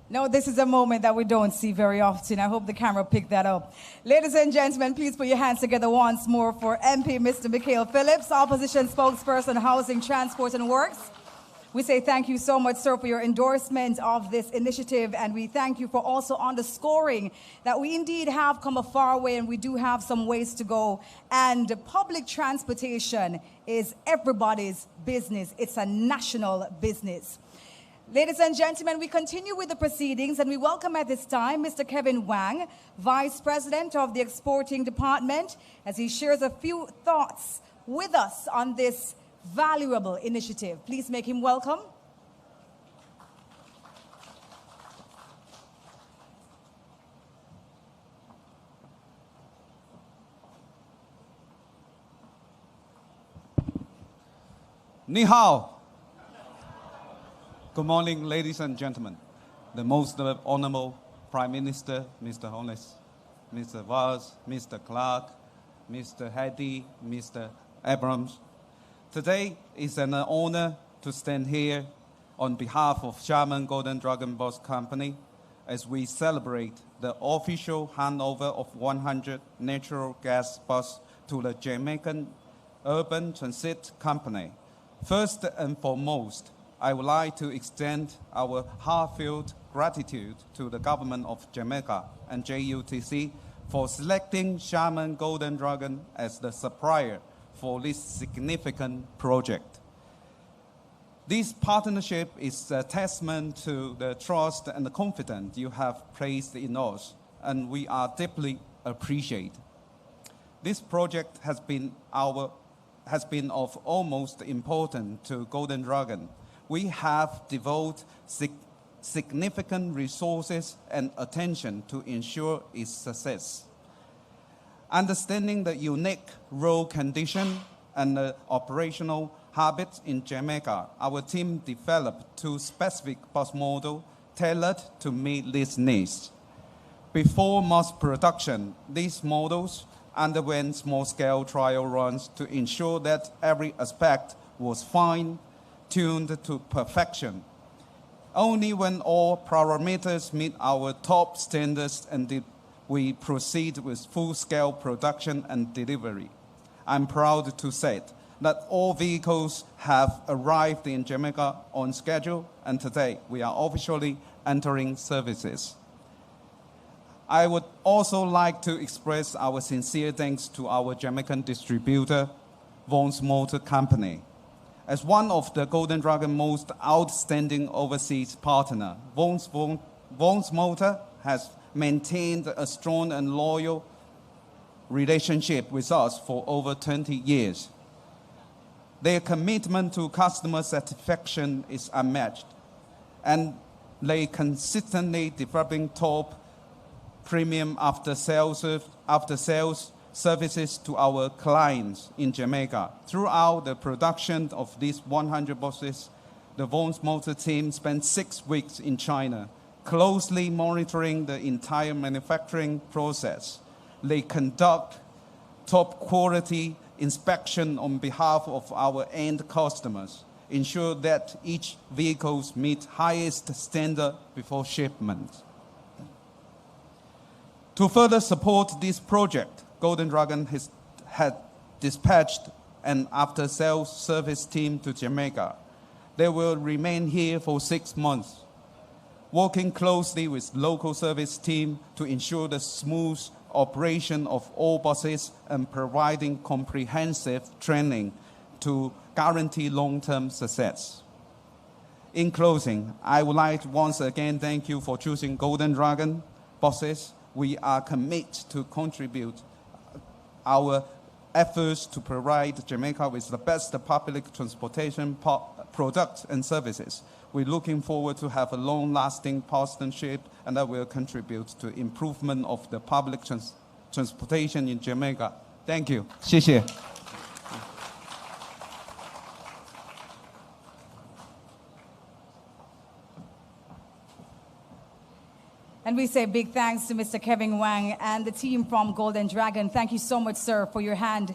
No, this is a moment that we don't see very often. I hope the camera picked that up. Ladies and gentlemen, please put your hands together once more for MP Mr. Mikhail Phillips, Opposition Spokesperson, Housing, Transport and Works. We say thank you so much, sir, for your endorsement of this initiative, and we thank you for also underscoring that we indeed have come a far way and we do have some ways to go. And public transportation is everybody's business. It's a national business. Ladies and gentlemen, we continue with the proceedings and we welcome at this time Mr. Kevin Wang, Vice President of the Exporting Department, as he shares a few thoughts with us on this valuable initiative. Please make him welcome. Ni hao. Good morning, ladies and gentlemen. The most honorable Prime Minister, Mr. Holness, Mr. Vaz, Mr. Clark, Mr. Hadi, Mr. Abrams. Today is an honor to stand here on behalf of Xiamen Golden Dragon Bus Company as we celebrate the official handover of 100 natural gas bus to the Jamaican Urban Transit Company. First and foremost, I would like to extend our heartfelt gratitude to the government of Jamaica and JUTC for selecting Xiamen Golden Dragon as the supplier for this significant project. This partnership is a testament to the trust and the confidence you have placed in us, and we are deeply appreciate. This project has been of almost importance to Golden Dragon. We have devoted significant resources and attention to ensure its success. Understanding the unique road condition and the operational habits in Jamaica, our team developed 2 specific bus models tailored to meet these needs. Before mass production, these models underwent small-scale trial runs to ensure that every aspect was fine-tuned to perfection. Only when all parameters meet our top standards and we proceed with full-scale production and delivery. I'm proud to say that all vehicles have arrived in Jamaica on schedule, and today we are officially entering services. I would also like to express our sincere thanks to our Jamaican distributor, Vaughn's Motor Company. As one of the Golden Dragon most outstanding overseas partner, Vaughn's Motor has maintained a strong and loyal relationship with us for over 20 years. Their commitment to customer satisfaction is unmatched, and they consistently developing top premium after-sales services to our clients in Jamaica. Throughout the production of these 100 buses, the Vaughn's Motor team spent 6 weeks in China, closely monitoring the entire manufacturing process. They conduct top quality inspection on behalf of our end customers, ensure that each vehicle meets highest standard before shipment. To further support this project, Golden Dragon dispatched an after-sales service team to Jamaica. They will remain here for 6 months, working closely with local service team to ensure the smooth operation of all buses and providing comprehensive training to guarantee long-term success. In closing, I would like to once again thank you for choosing Golden Dragon buses. We are committed to contribute our efforts to provide Jamaica with the best public transportation products and services. We're looking forward to have a long-lasting partnership, and that will contribute to improvement of the public transportation in Jamaica. Thank you. 谢谢. And we say big thanks to Mr. Kevin Wang and the team from Golden Dragon. Thank you so much, sir, for your hand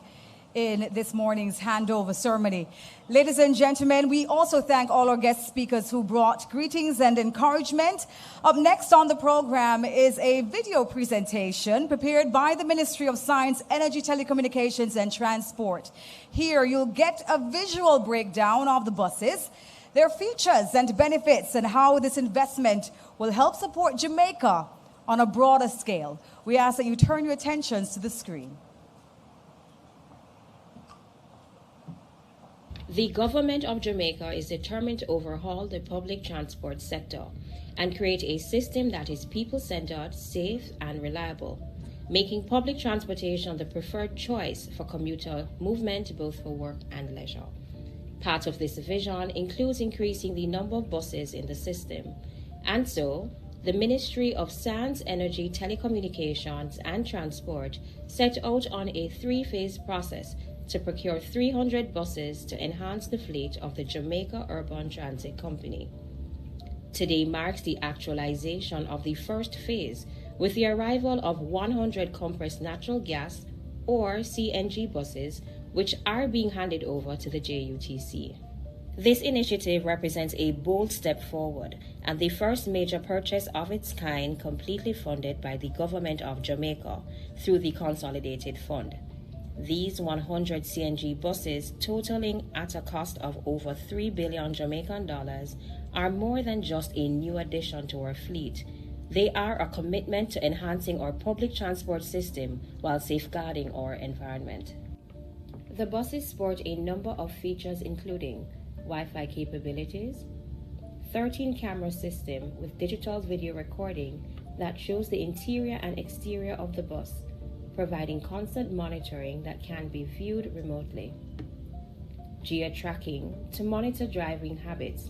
in this morning's handover ceremony. Ladies and gentlemen, we also thank all our guest speakers who brought greetings and encouragement. Up next on the program is a video presentation prepared by the Ministry of Science, Energy, Telecommunications and Transport. Here you'll get a visual breakdown of the buses, their features and benefits, and how this investment will help support Jamaica on a broader scale. We ask that you turn your attentions to the screen. The government of Jamaica is determined to overhaul the public transport sector and create a system that is people-centered, safe, and reliable, making public transportation the preferred choice for commuter movement both for work and leisure. Part of this vision includes increasing the number of buses in the system, and so the Ministry of Science, Energy, Telecommunications and Transport set out on a 3-phase process to procure 300 buses to enhance the fleet of the Jamaica Urban Transit Company. Today marks the actualization of the first phase with the arrival of 100 compressed natural gas or CNG buses, which are being handed over to the JUTC. This initiative represents a bold step forward and the first major purchase of its kind completely funded by the government of Jamaica through the Consolidated Fund. These 100 CNG buses, totaling at a cost of over 3 billion Jamaican dollars, are more than just a new addition to our fleet. They are a commitment to enhancing our public transport system while safeguarding our environment. The buses sport a number of features including Wi-Fi capabilities, 13-camera system with digital video recording that shows the interior and exterior of the bus, providing constant monitoring that can be viewed remotely, geo-tracking to monitor driving habits,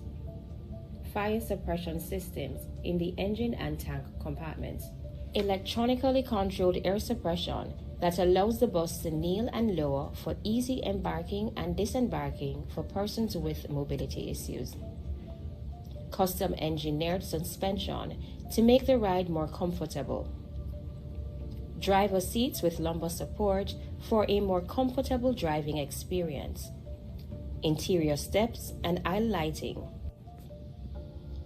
fire suppression systems in the engine and tank compartments, electronically controlled air suppression that allows the bus to kneel and lower for easy embarking and disembarking for persons with mobility issues, custom engineered suspension to make the ride more comfortable, driver seats with lumbar support for a more comfortable driving experience, interior steps and aisle lighting.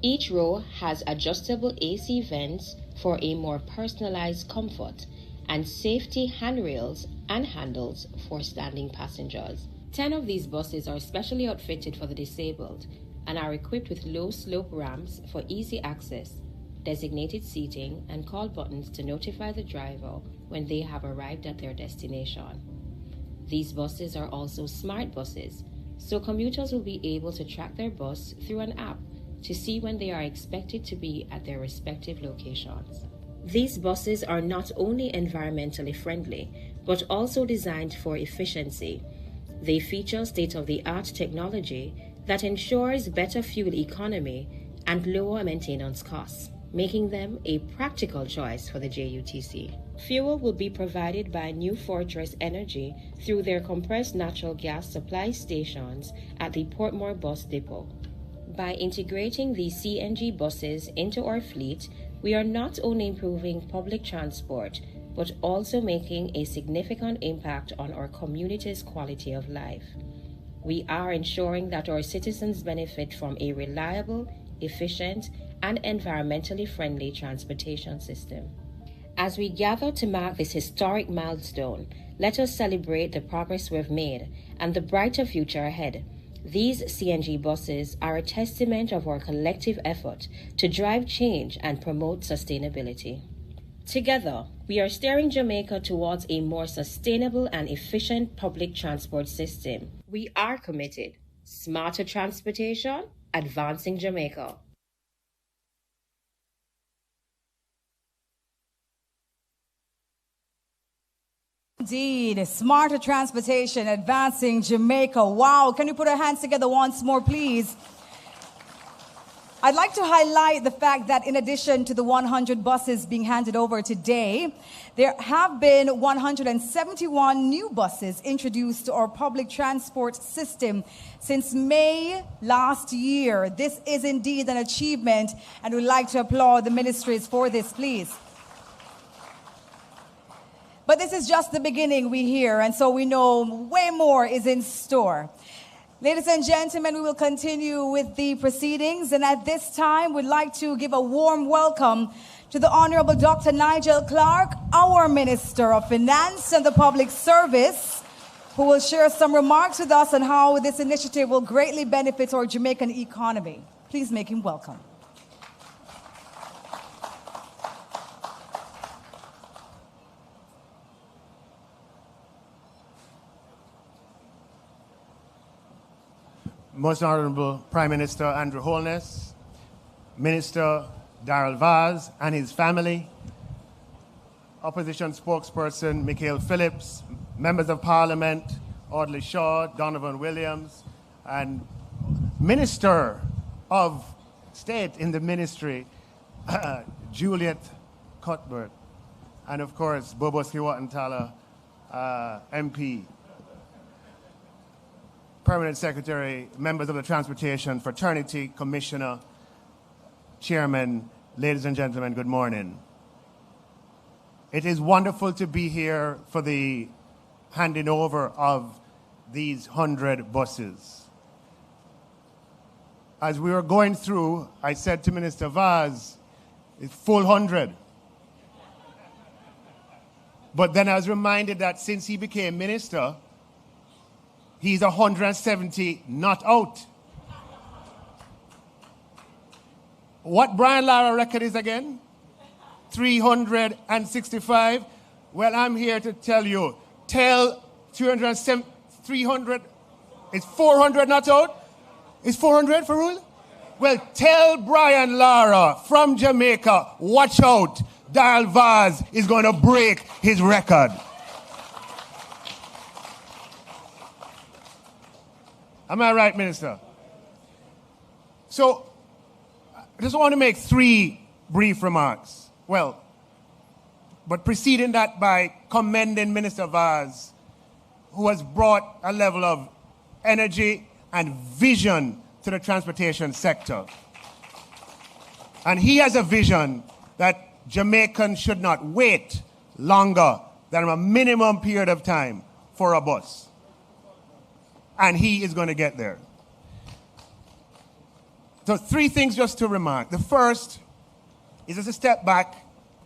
Each row has adjustable AC vents for a more personalized comfort and safety handrails and handles for standing passengers. 10 of these buses are specially outfitted for the disabled and are equipped with low-slope ramps for easy access, designated seating, and call buttons to notify the driver when they have arrived at their destination. These buses are also smart buses, so commuters will be able to track their bus through an app to see when they are expected to be at their respective locations. These buses are not only environmentally friendly, but also designed for efficiency. They feature state-of-the-art technology that ensures better fuel economy and lower maintenance costs, making them a practical choice for the JUTC. Fuel will be provided by New Fortress Energy through their compressed natural gas supply stations at the Portmore Bus Depot. By integrating these CNG buses into our fleet, we are not only improving public transport, but also making a significant impact on our community's quality of life. We are ensuring that our citizens benefit from a reliable, efficient, and environmentally friendly transportation system. As we gather to mark this historic milestone, let us celebrate the progress we've made and the brighter future ahead. These CNG buses are a testament of our collective effort to drive change and promote sustainability. Together, we are steering Jamaica towards a more sustainable and efficient public transport system. We are committed. Smarter transportation, advancing Jamaica. Indeed, smarter transportation, advancing Jamaica. Wow, can you put our hands together once more, please? I'd like to highlight the fact that in addition to the 100 buses being handed over today, there have been 171 new buses introduced to our public transport system since May last year. This is indeed an achievement, and we'd like to applaud the ministries for this, please. But this is just the beginning, we hear, and so we know way more is in store. Ladies and gentlemen, we will continue with the proceedings, and at this time, we'd like to give a warm welcome to the Honorable Dr. Nigel Clark, our Minister of Finance and the Public Service, who will share some remarks with us on how this initiative will greatly benefit our Jamaican economy. Please make him welcome. Most Honorable Prime Minister Andrew Holness, Minister Darrell Vaz and his family, Opposition Spokesperson Michael Phillips, Members of Parliament Audley Shaw, Donovan Williams, and Minister of State in the Ministry, Juliet Cuthbert, and of course Bobo Skiwatantala, MP, Permanent Secretary, members of the Transportation Fraternity, Commissioner, Chairman, ladies and gentlemen, good morning. It is wonderful to be here for the handing over of these 100 buses. As we were going through, I said to Minister Vaz, it's full 100. But then I was reminded that since he became minister, he's 170 not out. What Brian Lara record is again? 365. Well, I'm here to tell you, tell 300, it's 400 not out? Is 400 for rule? Well, tell Brian Lara from Jamaica, watch out, Darrell Vaz is going to break his record. Am I right, Minister? So, I just want to make 3 brief remarks. Well, but preceding that by commending Minister Vaz, who has brought a level of energy and vision to the transportation sector. And he has a vision that Jamaicans should not wait longer than a minimum period of time for a bus. And he is going to get there. So 3 things just to remark. The first is just to step back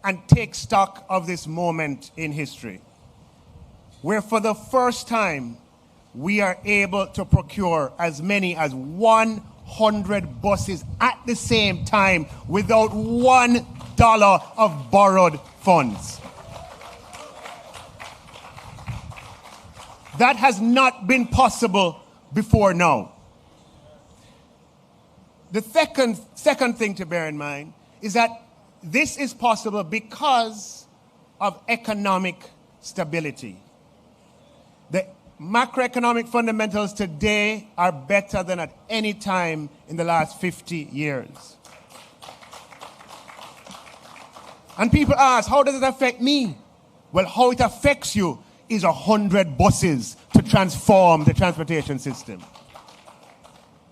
and take stock of this moment in history, where for the first time, we are able to procure as many as 100 buses at the same time without $1 of borrowed funds. That has not been possible before now. The second thing to bear in mind is that this is possible because of economic stability. The macroeconomic fundamentals today are better than at any time in the last 50 years. And people ask, how does it affect me? Well, how it affects you is 100 buses to transform the transportation system.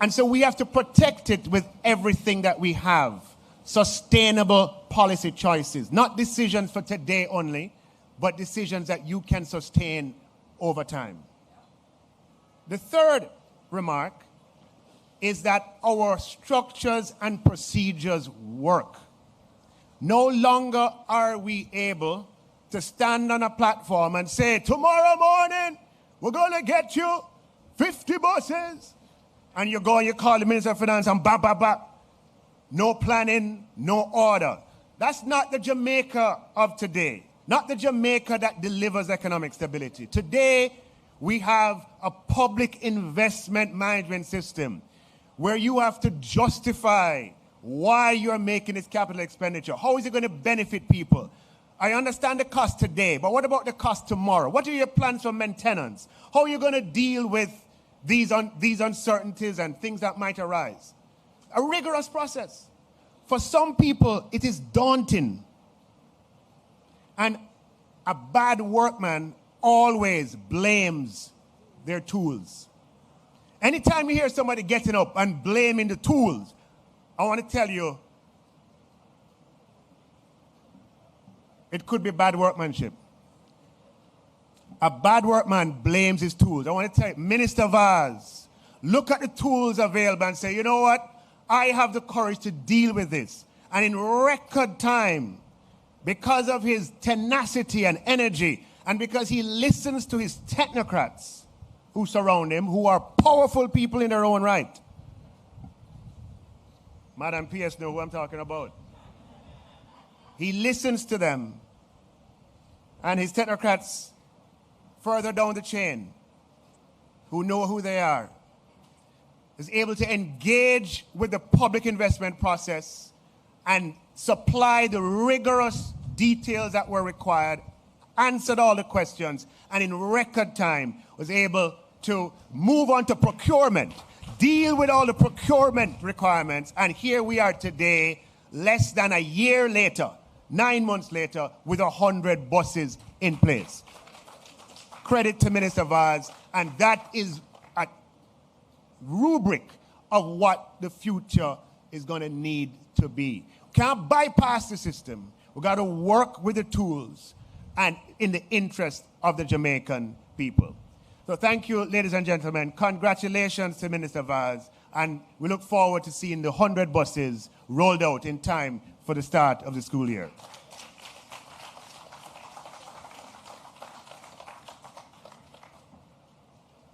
And so we have to protect it with everything that we have. Sustainable policy choices, not decisions for today only, but decisions that you can sustain over time. The third remark is that our structures and procedures work. No longer are we able to stand on a platform and say, tomorrow morning, we're going to get you 50 buses. And you go and you call the Minister of Finance and ba, ba, ba. No planning, no order. That's not the Jamaica of today. Not the Jamaica that delivers economic stability. Today, we have a public investment management system where you have to justify why you're making this capital expenditure. How is it going to benefit people? I understand the cost today, but what about the cost tomorrow? What are your plans for maintenance? How are you going to deal with these uncertainties and things that might arise? A rigorous process. For some people, it is daunting. And a bad workman always blames their tools. Anytime you hear somebody getting up and blaming the tools, I want to tell you, it could be bad workmanship. A bad workman blames his tools. I want to tell you, Minister Vaz, look at the tools available and say, you know what? I have the courage to deal with this. And in record time, because of his tenacity and energy, and because he listens to his technocrats who surround him, who are powerful people in their own right. Madam PS know who I'm talking about. He listens to them, and his technocrats further down the chain, who know who they are, is able to engage with the public investment process and supply the rigorous details that were required, answered all the questions, and in record time was able to move on to procurement, deal with all the procurement requirements, and here we are today, less than a year later, 9 months later, with 100 buses in place. Credit to Minister Vaz, and that is a rubric of what the future is going to need to be. Can't bypass the system. We've got to work with the tools and in the interest of the Jamaican people. So thank you, ladies and gentlemen. Congratulations to Minister Vaz, and we look forward to seeing the 100 buses rolled out in time for the start of the school year.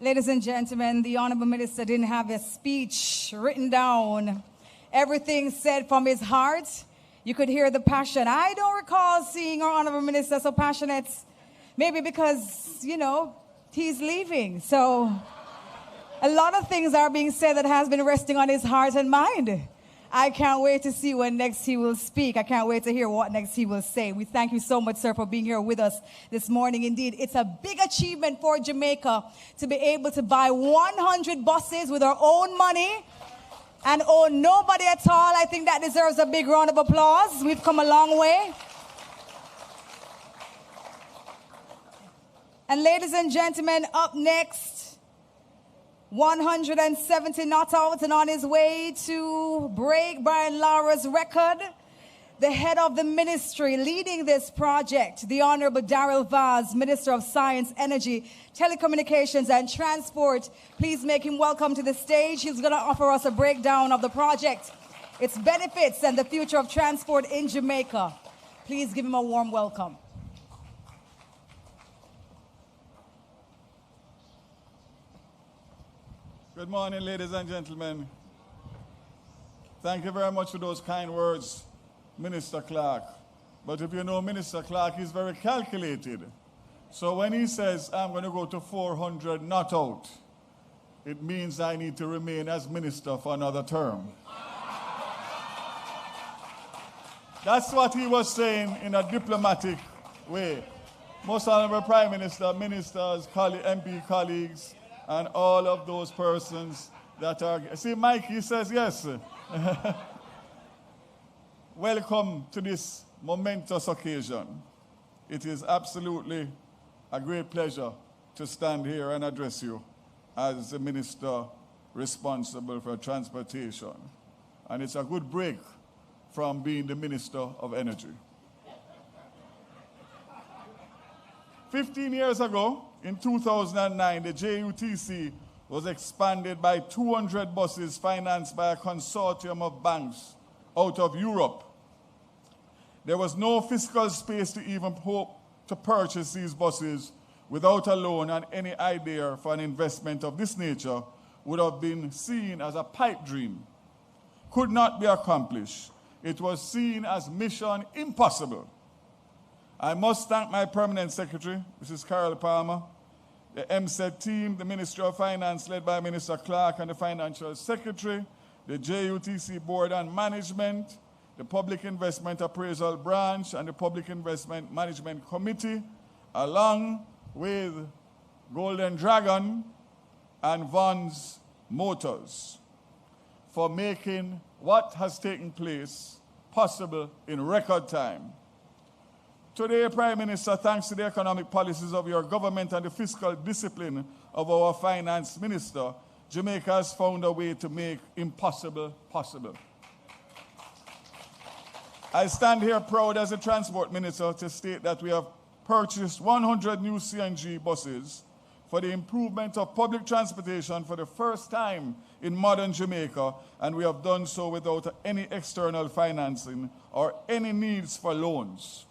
Ladies and gentlemen, the Honorable Minister didn't have a speech written down. Everything said from his heart. You could hear the passion. I don't recall seeing our Honorable Minister so passionate. Maybe because, you know, he's leaving. So a lot of things are being said that has been resting on his heart and mind. I can't wait to see when next he will speak. I can't wait to hear what next he will say. We thank you so much, sir, for being here with us this morning. Indeed, it's a big achievement for Jamaica to be able to buy 100 buses with our own money and own nobody at all. I think that deserves a big round of applause. We've come a long way. And ladies and gentlemen, up next, 170 not out and on his way to break Brian Lara's record. The head of the ministry leading this project, the Honorable Darrell Vaz, Minister of Science, Energy, Telecommunications and Transport. Please make him welcome to the stage. He's going to offer us a breakdown of the project, its benefits and the future of transport in Jamaica. Please give him a warm welcome. Good morning, ladies and gentlemen. Thank you very much for those kind words, Minister Clark. But if you know Minister Clark, he's very calculated. So when he says, I'm going to go to 400 not out, it means I need to remain as minister for another term. That's what he was saying in a diplomatic way. Most Honorable Prime Minister, ministers, MP colleagues, and all of those persons that are... See, Mike, he says yes. Welcome to this momentous occasion. It is absolutely a great pleasure to stand here and address you as the minister responsible for transportation. And it's a good break from being the Minister of Energy. 15 years ago, in 2009, the JUTC was expanded by 200 buses financed by a consortium of banks out of Europe. There was no fiscal space to even hope to purchase these buses without a loan, and any idea for an investment of this nature would have been seen as a pipe dream. Could not be accomplished. It was seen as mission impossible. I must thank my permanent secretary, Mrs. Carol Palmer, the MSET team, the Ministry of Finance led by Minister Clark and the Financial Secretary, the JUTC Board and Management, the Public Investment Appraisal Branch and the Public Investment Management Committee, along with Golden Dragon and Vaughn's Motors, for making what has taken place possible in record time. Today, Prime Minister, thanks to the economic policies of your government and the fiscal discipline of our Finance Minister, Jamaica has found a way to make impossible possible. I stand here proud as a Transport Minister to state that we have purchased 100 new CNG buses for the improvement of public transportation for the first time in modern Jamaica, and we have done so without any external financing or any needs for loans.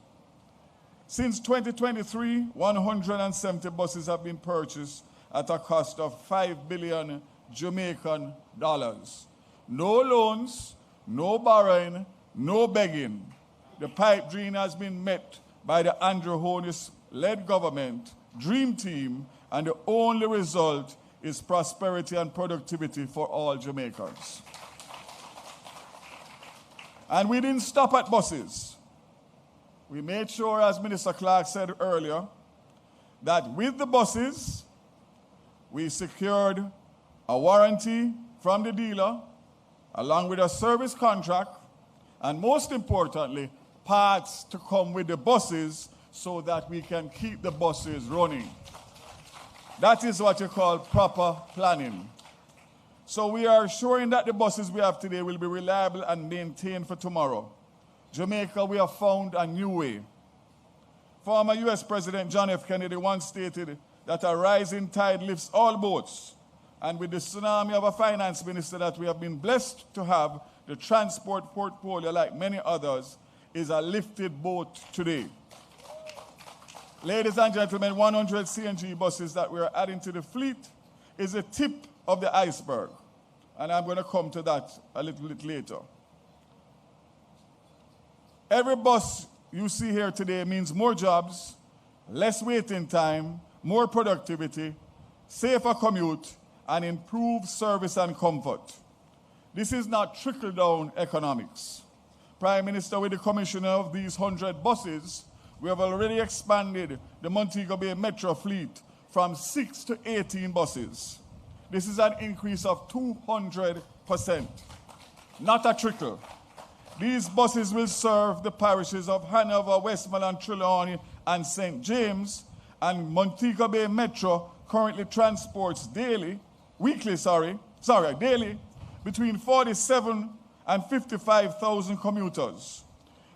Since 2023, 170 buses have been purchased at a cost of 5 billion Jamaican dollars. No loans, no borrowing, no begging. The pipe dream has been met by the Andrew Holness-led government, Dream Team, and the only result is prosperity and productivity for all Jamaicans. And we didn't stop at buses. We made sure, as Minister Clark said earlier, that with the buses, we secured a warranty from the dealer, along with a service contract, and most importantly, parts to come with the buses so that we can keep the buses running. That is what you call proper planning. So we are assuring that the buses we have today will be reliable and maintained for tomorrow. Jamaica, we have found a new way. Former US President John F. Kennedy once stated that a rising tide lifts all boats. And with the tsunami of a finance minister that we have been blessed to have, the transport portfolio, like many others, is a lifted boat today. Ladies and gentlemen, 100 CNG buses that we are adding to the fleet is a tip of the iceberg. And I'm going to come to that a little bit later. Every bus you see here today means more jobs, less waiting time, more productivity, safer commute, and improved service and comfort. This is not trickle-down economics. Prime Minister, with the commissioner of these 100 buses, we have already expanded the Montego Bay Metro fleet from 6 to 18 buses. This is an increase of 200%, not a trickle. These buses will serve the parishes of Handover, Westmoreland, Trelawney, and St. James, and Montego Bay Metro currently transports daily, between 47 and 55,000 commuters.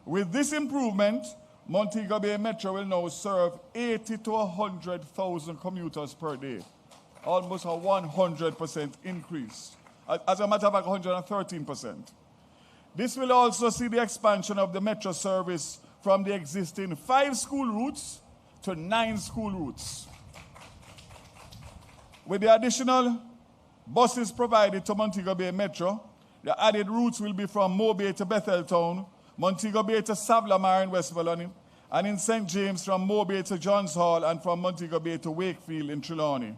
With this improvement, Montego Bay Metro will now serve 80 to 100,000 commuters per day, almost a 100% increase. As a matter of fact, 113%. This will also see the expansion of the Metro service from the existing 5 school routes to 9 school routes. With the additional buses provided to Montego Bay Metro, the added routes will be from Mobay to Betheltown, Montego Bay to Savlamar in Westmoreland, and in St. James from Mobay to Johns Hall and from Montego Bay to Wakefield in Trelawney.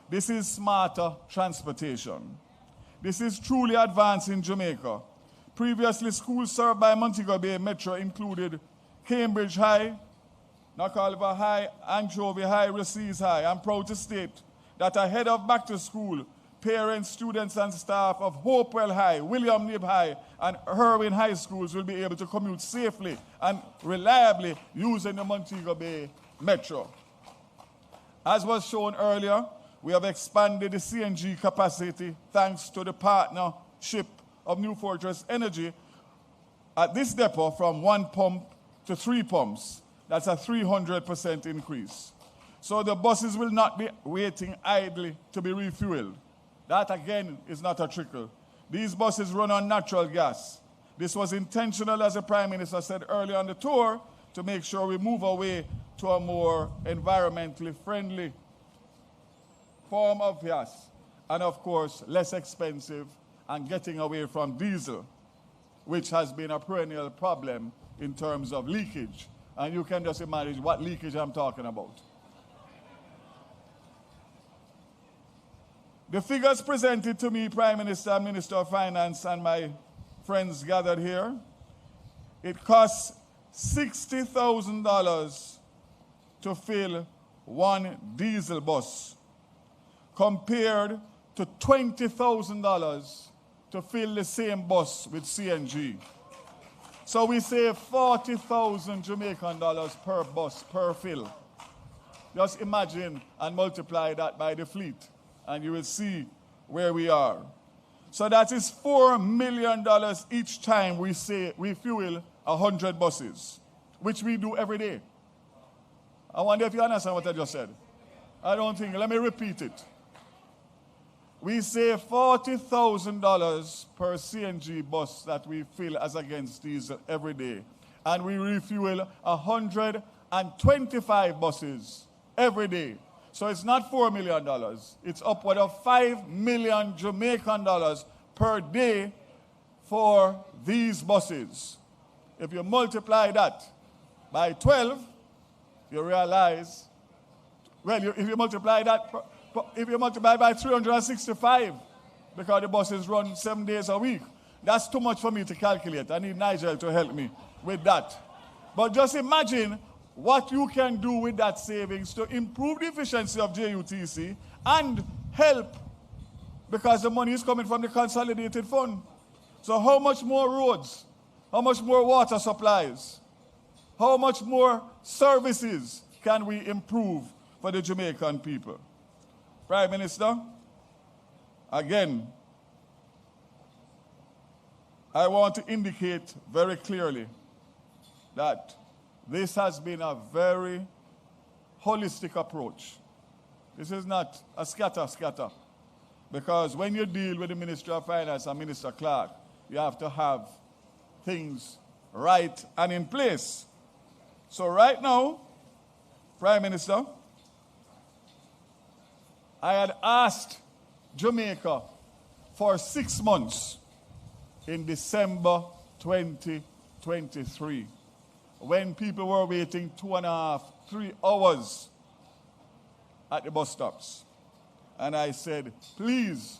This is smarter transportation. This is truly advancing Jamaica. Previously, schools served by Montego Bay Metro included Cambridge High, Nakalva High, Anchovy High, Recees High. I'm proud to state that ahead of back to school, parents, students, and staff of Hopewell High, William Knibb High, and Irwin High schools will be able to commute safely and reliably using the Montego Bay Metro. As was shown earlier, we have expanded the CNG capacity thanks to the partnership of New Fortress Energy at this depot from 1 pump to 3 pumps. That's a 300% increase. So the buses will not be waiting idly to be refueled. That, again, is not a trickle. These buses run on natural gas, This was intentional, as the Prime Minister said earlier on the tour, to make sure we move away to a more environmentally friendly form of gas, and of course, less expensive, and getting away from diesel, which has been a perennial problem in terms of leakage. And you can just imagine what leakage I'm talking about. The figures presented to me, Prime Minister, Minister of Finance, and my friends gathered here, it costs $60,000 to fill one diesel bus, compared to $20,000 to fill the same bus with CNG. So we save 40,000 Jamaican dollars per bus, per fill. Just imagine and multiply that by the fleet, and you will see where we are. So that is $4 million each time we fuel 100 buses, which we do every day. I wonder if you understand what I just said. I don't think, let me repeat it. We save $40,000 per CNG bus that we fill as against diesel every day. And we refuel 125 buses every day. So it's not $4 million. It's upward of $5 million Jamaican dollars per day for these buses. If you multiply that by 12, you realize, well, if you multiply by 365, because the buses run 7 days a week, that's too much for me to calculate. I need Nigel to help me with that. But just imagine what you can do with that savings to improve the efficiency of JUTC and help, because the money is coming from the consolidated fund. So how much more roads, how much more water supplies, how much more services can we improve for the Jamaican people? Prime Minister, again, I want to indicate very clearly that this has been a very holistic approach. This is not a scatter. Because when you deal with the Ministry of Finance and Minister Clark, you have to have things right and in place. So right now, Prime Minister, I had asked Jamaica for 6 months in December 2023, when people were waiting 2.5, 3 hours at the bus stops. And I said, please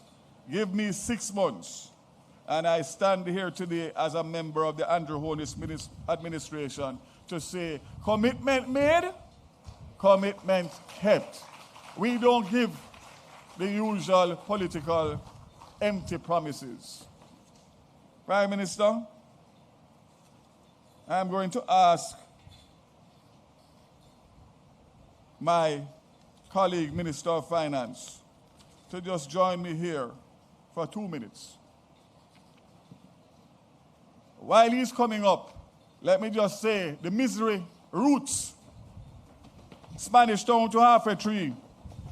give me 6 months. And I stand here today as a member of the Andrew Holness administration to say, commitment made, commitment kept. We don't give the usual political empty promises. Prime Minister, I'm going to ask my colleague, Minister of Finance, to just join me here for 2 minutes. While he's coming up, let me just say the misery routes. Spanish Town to Halfway Tree,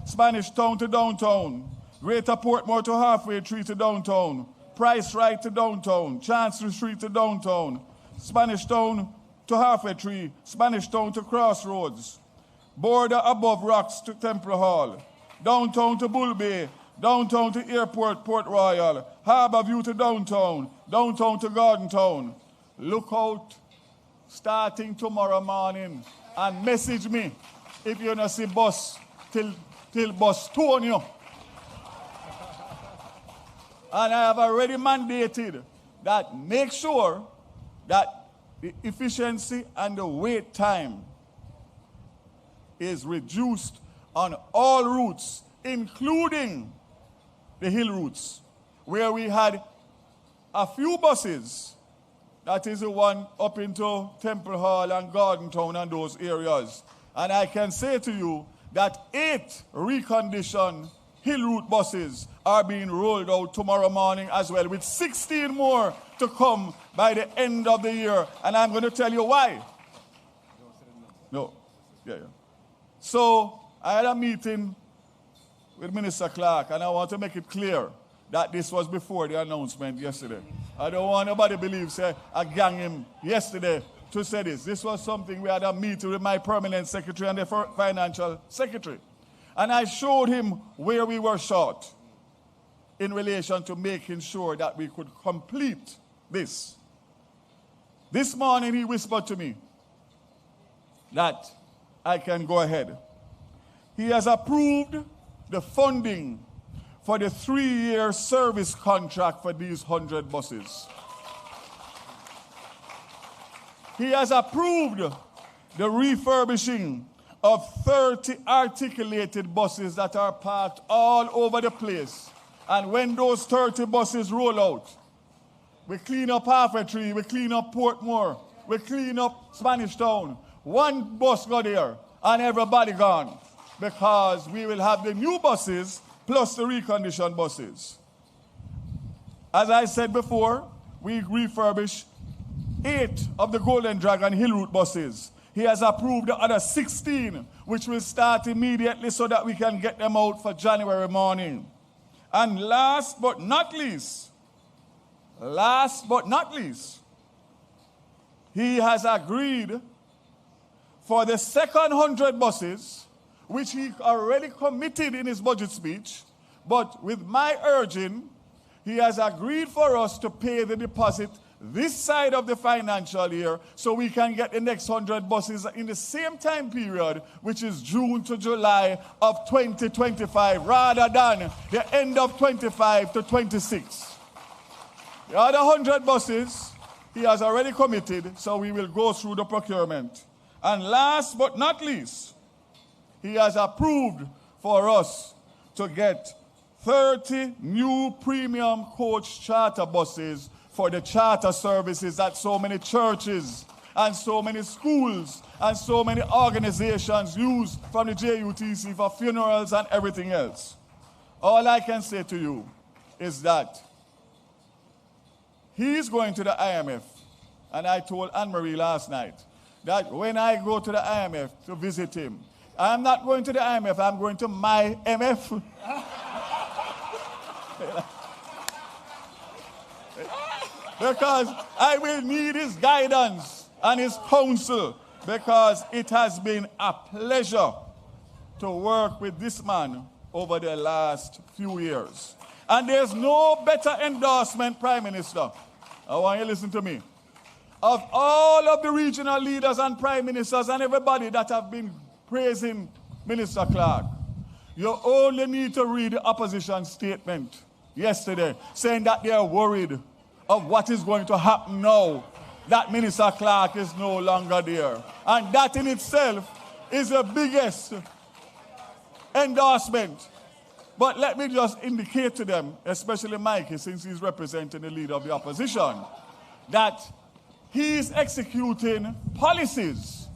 Spanish Town to downtown, Greater Portmore to Halfway Tree to downtown, Price Right to downtown, Chancery Street to downtown, Spanish Town to Halfway Tree, Spanish Town to Crossroads, Border above Rocks to Temple Hall, downtown to Bull Bay, downtown to Airport, Port Royal, Harbour View to downtown, downtown to Garden Town. Look out starting tomorrow morning and message me if you don't see bus till bus tone you. And I have already mandated that make sure that the efficiency and the wait time is reduced on all routes, including the hill routes, where we had a few buses. That is the one up into Temple Hall and Garden Town and those areas. And I can say to you that 8 reconditioned hill route buses are being rolled out tomorrow morning as well, with 16 more to come by the end of the year. And I'm going to tell you why. No. Yeah. So I had a meeting with Minister Clark, and I want to make it clear that this was before the announcement yesterday. I don't want nobody to believe, say, I gang him yesterday to say this. This was something we had a meeting with my permanent secretary and the financial secretary. And I showed him where we were short in relation to making sure that we could complete this. This morning he whispered to me that I can go ahead. He has approved the funding for the 3-year service contract for these 100 buses. He has approved the refurbishing of 30 articulated buses that are parked all over the place. And when those 30 buses roll out, we clean up Halfway Tree, we clean up Portmore, we clean up Spanish Town. One bus got there and everybody gone, because we will have the new buses plus the reconditioned buses. As I said before, we refurbish 8 of the Golden Dragon Hill Route buses. He has approved the other 16, which will start immediately so that we can get them out for January morning. And last but not least, he has agreed for the second 100 buses, which he already committed in his budget speech, but with my urging, he has agreed for us to pay the deposit this side of the financial year so we can get the next 100 buses in the same time period, which is June to July of 2025, rather than the end of 25 to 26. The other 100 buses, he has already committed, so we will go through the procurement. And last but not least, he has approved for us to get 30 new premium coach charter buses for the charter services that so many churches and so many schools and so many organizations use from the JUTC for funerals and everything else. All I can say to you is that he's going to the IMF, and I told Anne-Marie last night that when I go to the IMF to visit him, I'm not going to the IMF, I'm going to my MF. Because I will need his guidance and his counsel, because it has been a pleasure to work with this man over the last few years. And there's no better endorsement, Prime Minister. I want you to listen to me. Of all of the regional leaders and prime ministers and everybody that have been praising Minister Clark, you only need to read the opposition statement yesterday saying that they are worried of what is going to happen now that Minister Clark is no longer there. And that in itself is the biggest endorsement. But let me just indicate to them, especially Mikey, since he's representing the leader of the opposition, that he's executing policies.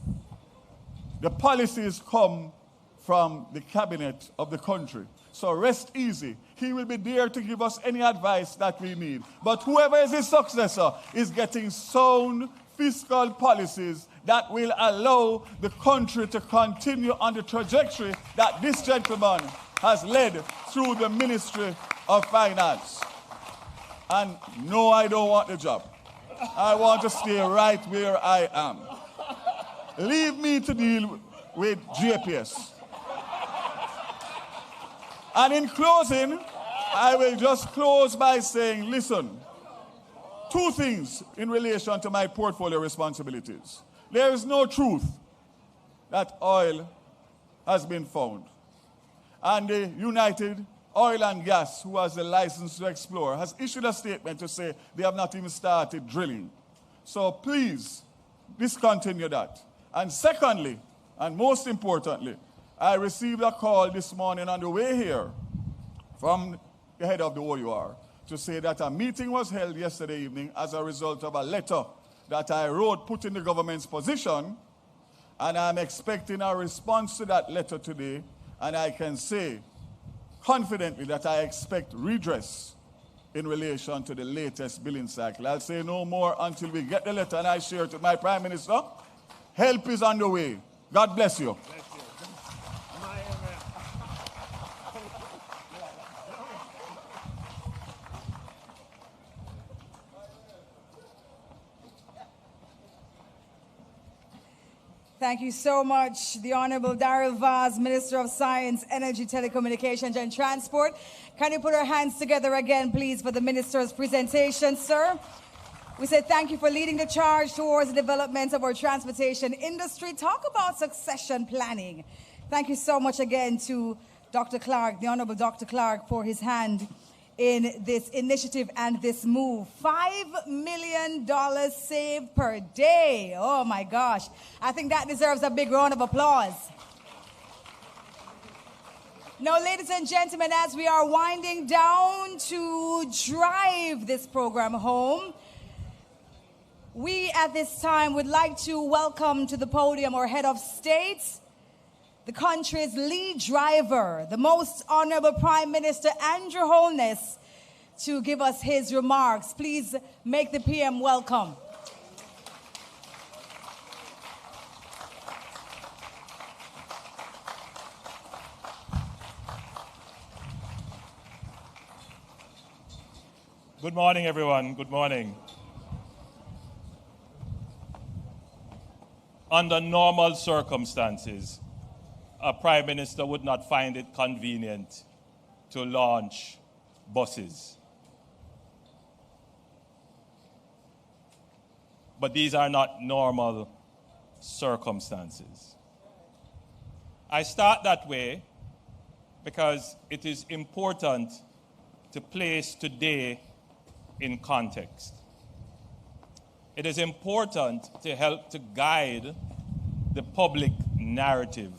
The policies come from the cabinet of the country. So rest easy. He will be there to give us any advice that we need. But whoever is his successor is getting sound fiscal policies that will allow the country to continue on the trajectory that this gentleman has led through the Ministry of Finance. And no, I don't want the job. I want to stay right where I am. Leave me to deal with JPS. And in closing, I will just close by saying, listen, 2 things in relation to my portfolio responsibilities. There is no truth that oil has been found. And the United Oil and Gas, who has the license to explore, has issued a statement to say they have not even started drilling. So please, discontinue that. And secondly, and most importantly, I received a call this morning on the way here from the head of the OUR to say that a meeting was held yesterday evening as a result of a letter that I wrote putting the government's position, and I'm expecting a response to that letter today, and I can say confidently that I expect redress in relation to the latest billing cycle. I'll say no more until we get the letter and I share it with my Prime Minister. Help is on the way. God bless you. Thank you so much, the Honorable Daryl Vaz, Minister of Science, Energy, Telecommunications and Transport. Can you put our hands together again, please, for the Minister's presentation, sir? We say thank you for leading the charge towards the development of our transportation industry. Talk about succession planning. Thank you so much again to Dr. Clark, the Honorable Dr. Clark, for his hand in this initiative and this move. $5 million saved per day. Oh my gosh. I think that deserves a big round of applause. Now, ladies and gentlemen, as we are winding down to drive this program home, we at this time would like to welcome to the podium our head of state, the country's lead driver, the Most Honorable Prime Minister Andrew Holness, to give us his remarks. Please make the PM welcome. Good morning, everyone. Good morning. Under normal circumstances, a Prime Minister would not find it convenient to launch buses. But these are not normal circumstances. I start that way because it is important to place today in context. It is important to help to guide the public narrative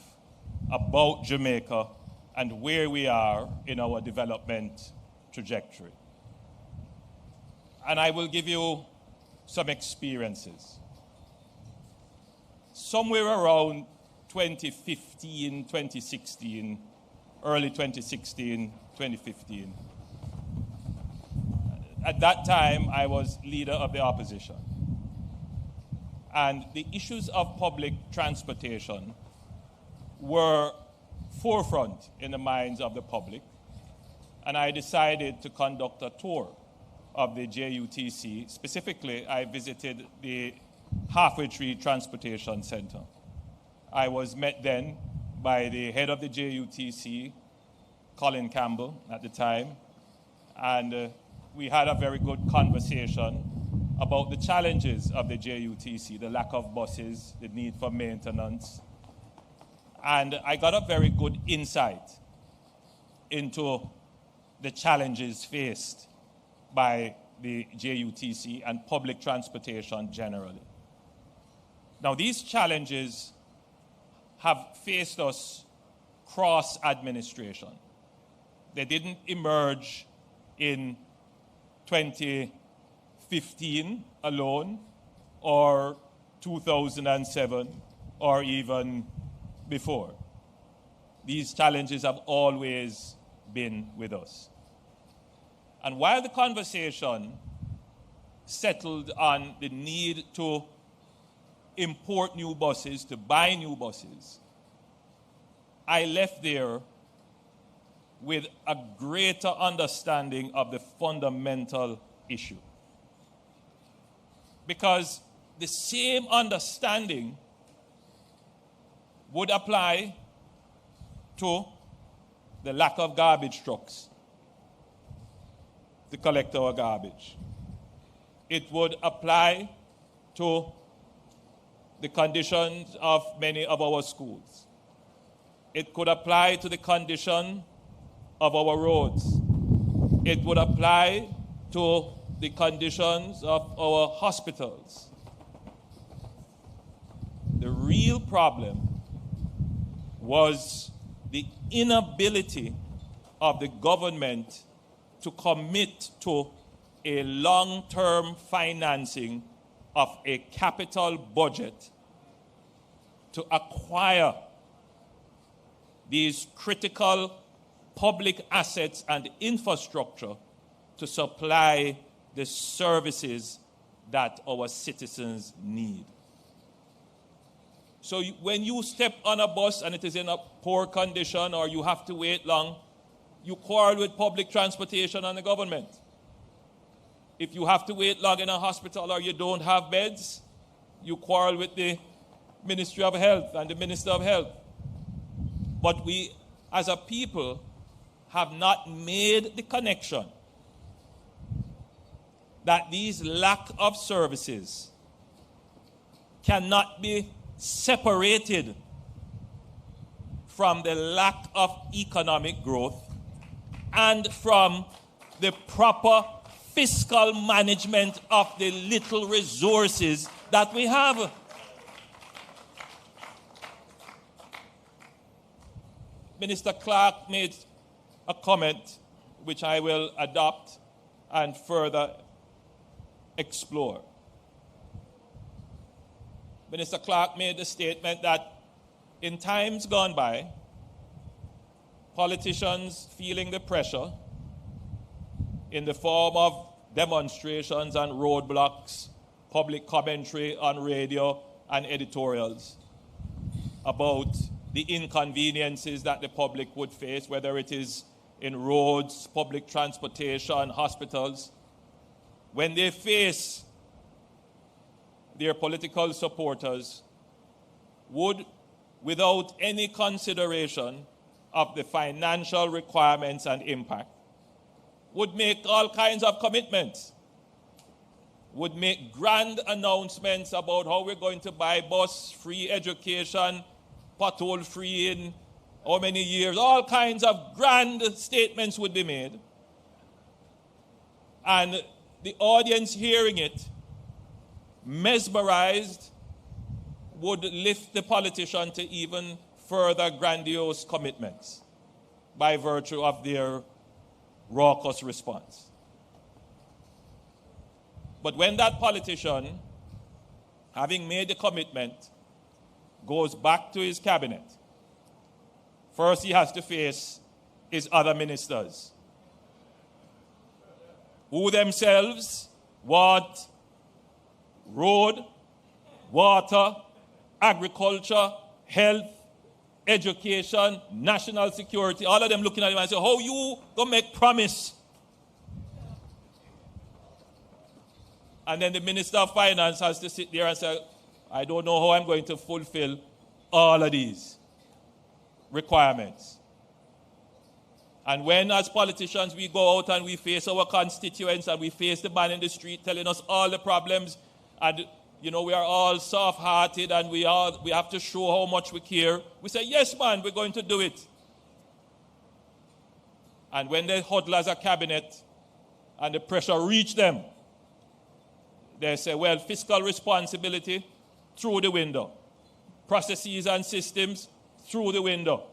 about Jamaica and where we are in our development trajectory. And I will give you some experiences. Somewhere around 2015, 2016, early 2016, 2015, at that time I was leader of the opposition. And the issues of public transportation were forefront in the minds of the public, and I decided to conduct a tour of the JUTC. Specifically, I visited the Halfway Tree Transportation Center. I was met then by the head of the JUTC, Colin Campbell, at the time, and we had a very good conversation about the challenges of the JUTC, the lack of buses, the need for maintenance. And I got a very good insight into the challenges faced by the JUTC and public transportation generally. Now, these challenges have faced us cross-administration. They didn't emerge in 2015 alone, or 2007, or even before. These challenges have always been with us. And while the conversation settled on the need to import new buses, to buy new buses, I left there with a greater understanding of the fundamental issue. Because the same understanding would apply to the lack of garbage trucks to collect our garbage. It would apply to the conditions of many of our schools. It could apply to the condition of our roads. It would apply to the conditions of our hospitals. The real problem was the inability of the government to commit to a long-term financing of a capital budget to acquire these critical public assets and infrastructure to supply the services that our citizens need. So when you step on a bus and it is in a poor condition or you have to wait long, you quarrel with public transportation and the government. If you have to wait long in a hospital or you don't have beds, you quarrel with the Ministry of Health and the Minister of Health. But we, as a people, have not made the connection that these lack of services cannot be separated from the lack of economic growth and from the proper fiscal management of the little resources that we have. Minister Clark made a comment which I will adopt and further explore. Minister Clark made the statement that in times gone by, politicians feeling the pressure in the form of demonstrations and roadblocks, public commentary on radio and editorials about the inconveniences that the public would face, whether it is in roads, public transportation, hospitals. When they face their political supporters, would, without any consideration of the financial requirements and impact, would make all kinds of commitments, would make grand announcements about how we're going to buy bus, free education, pothole free in how many years, all kinds of grand statements would be made. And the audience hearing it, mesmerized, would lift the politician to even further grandiose commitments by virtue of their raucous response. But when that politician, having made the commitment, goes back to his cabinet, first he has to face his other ministers, who themselves want road, water, agriculture, health, education, national security, all of them looking at him and say, how you gonna make promise? And then the Minister of Finance has to sit there and say, I don't know how I'm going to fulfill all of these requirements. And when, as politicians, we go out and we face our constituents and we face the man in the street telling us all the problems, and we are all soft-hearted and we have to show how much we care, we say, yes, man, we're going to do it. And when they huddle as a cabinet and the pressure reach them, they say, well, fiscal responsibility, through the window. Processes and systems, through the window.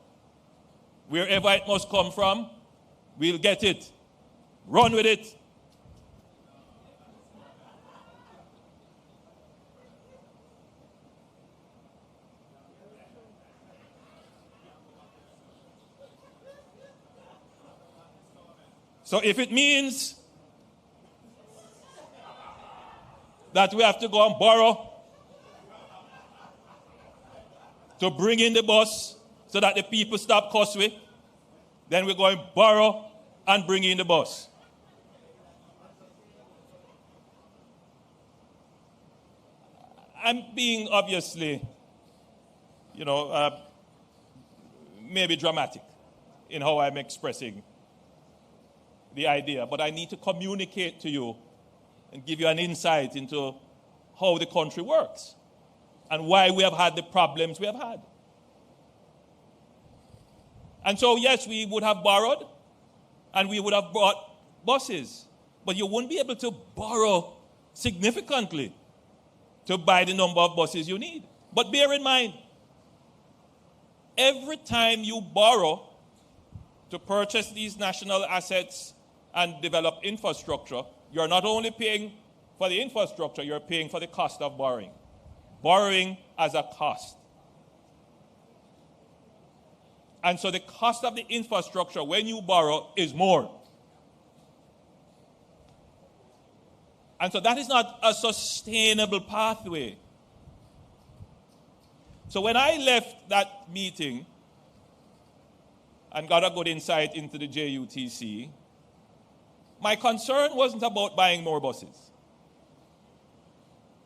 Wherever it must come from, we'll get it. Run with it. So if it means that we have to go and borrow to bring in the bus so that the people stop cussing, then we're going to borrow and bring in the bus. I'm being obviously, maybe dramatic in how I'm expressing the idea, but I need to communicate to you and give you an insight into how the country works and why we have had the problems we have had. And so, yes, we would have borrowed and we would have bought buses, but you wouldn't be able to borrow significantly to buy the number of buses you need. But bear in mind, every time you borrow to purchase these national assets and develop infrastructure, you're not only paying for the infrastructure, you're paying for the cost of borrowing. Borrowing as a cost. And so the cost of the infrastructure when you borrow is more. And so that is not a sustainable pathway. So when I left that meeting and got a good insight into the JUTC, my concern wasn't about buying more buses.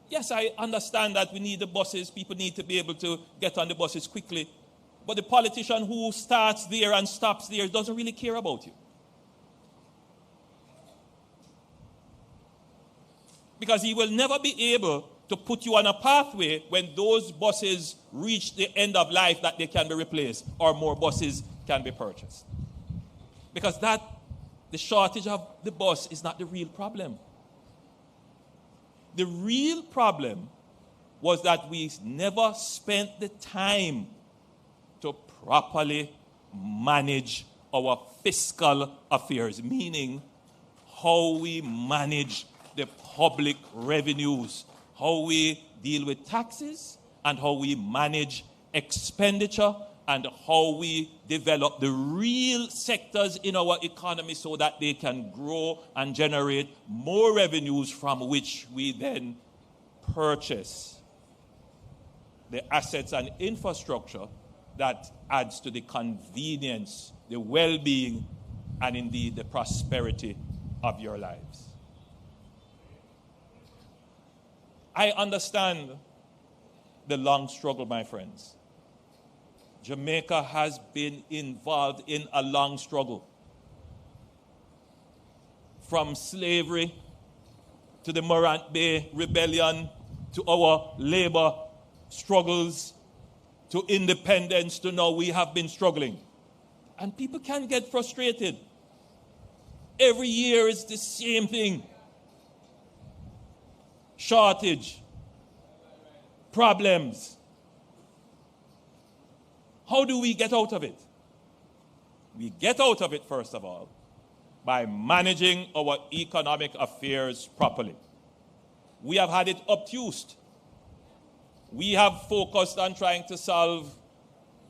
Yes, I understand that we need the buses. People need to be able to get on the buses quickly. But the politician who starts there and stops there doesn't really care about you. Because he will never be able to put you on a pathway when those buses reach the end of life that they can be replaced or more buses can be purchased. Because the shortage of the bus is not the real problem. The real problem was that we never spent the time to properly manage our fiscal affairs, meaning how we manage the public revenues, how we deal with taxes, and how we manage expenditure, and how we develop the real sectors in our economy so that they can grow and generate more revenues from which we then purchase the assets and infrastructure that adds to the convenience, the well-being, and indeed the prosperity of your lives. I understand the long struggle, my friends. Jamaica has been involved in a long struggle. From slavery to the Morant Bay Rebellion to our labor struggles to independence to now we have been struggling. And people can get frustrated. Every year is the same thing. Shortage, problems. How do we get out of it? We get out of it, first of all, by managing our economic affairs properly. We have had it obtused. We have focused on trying to solve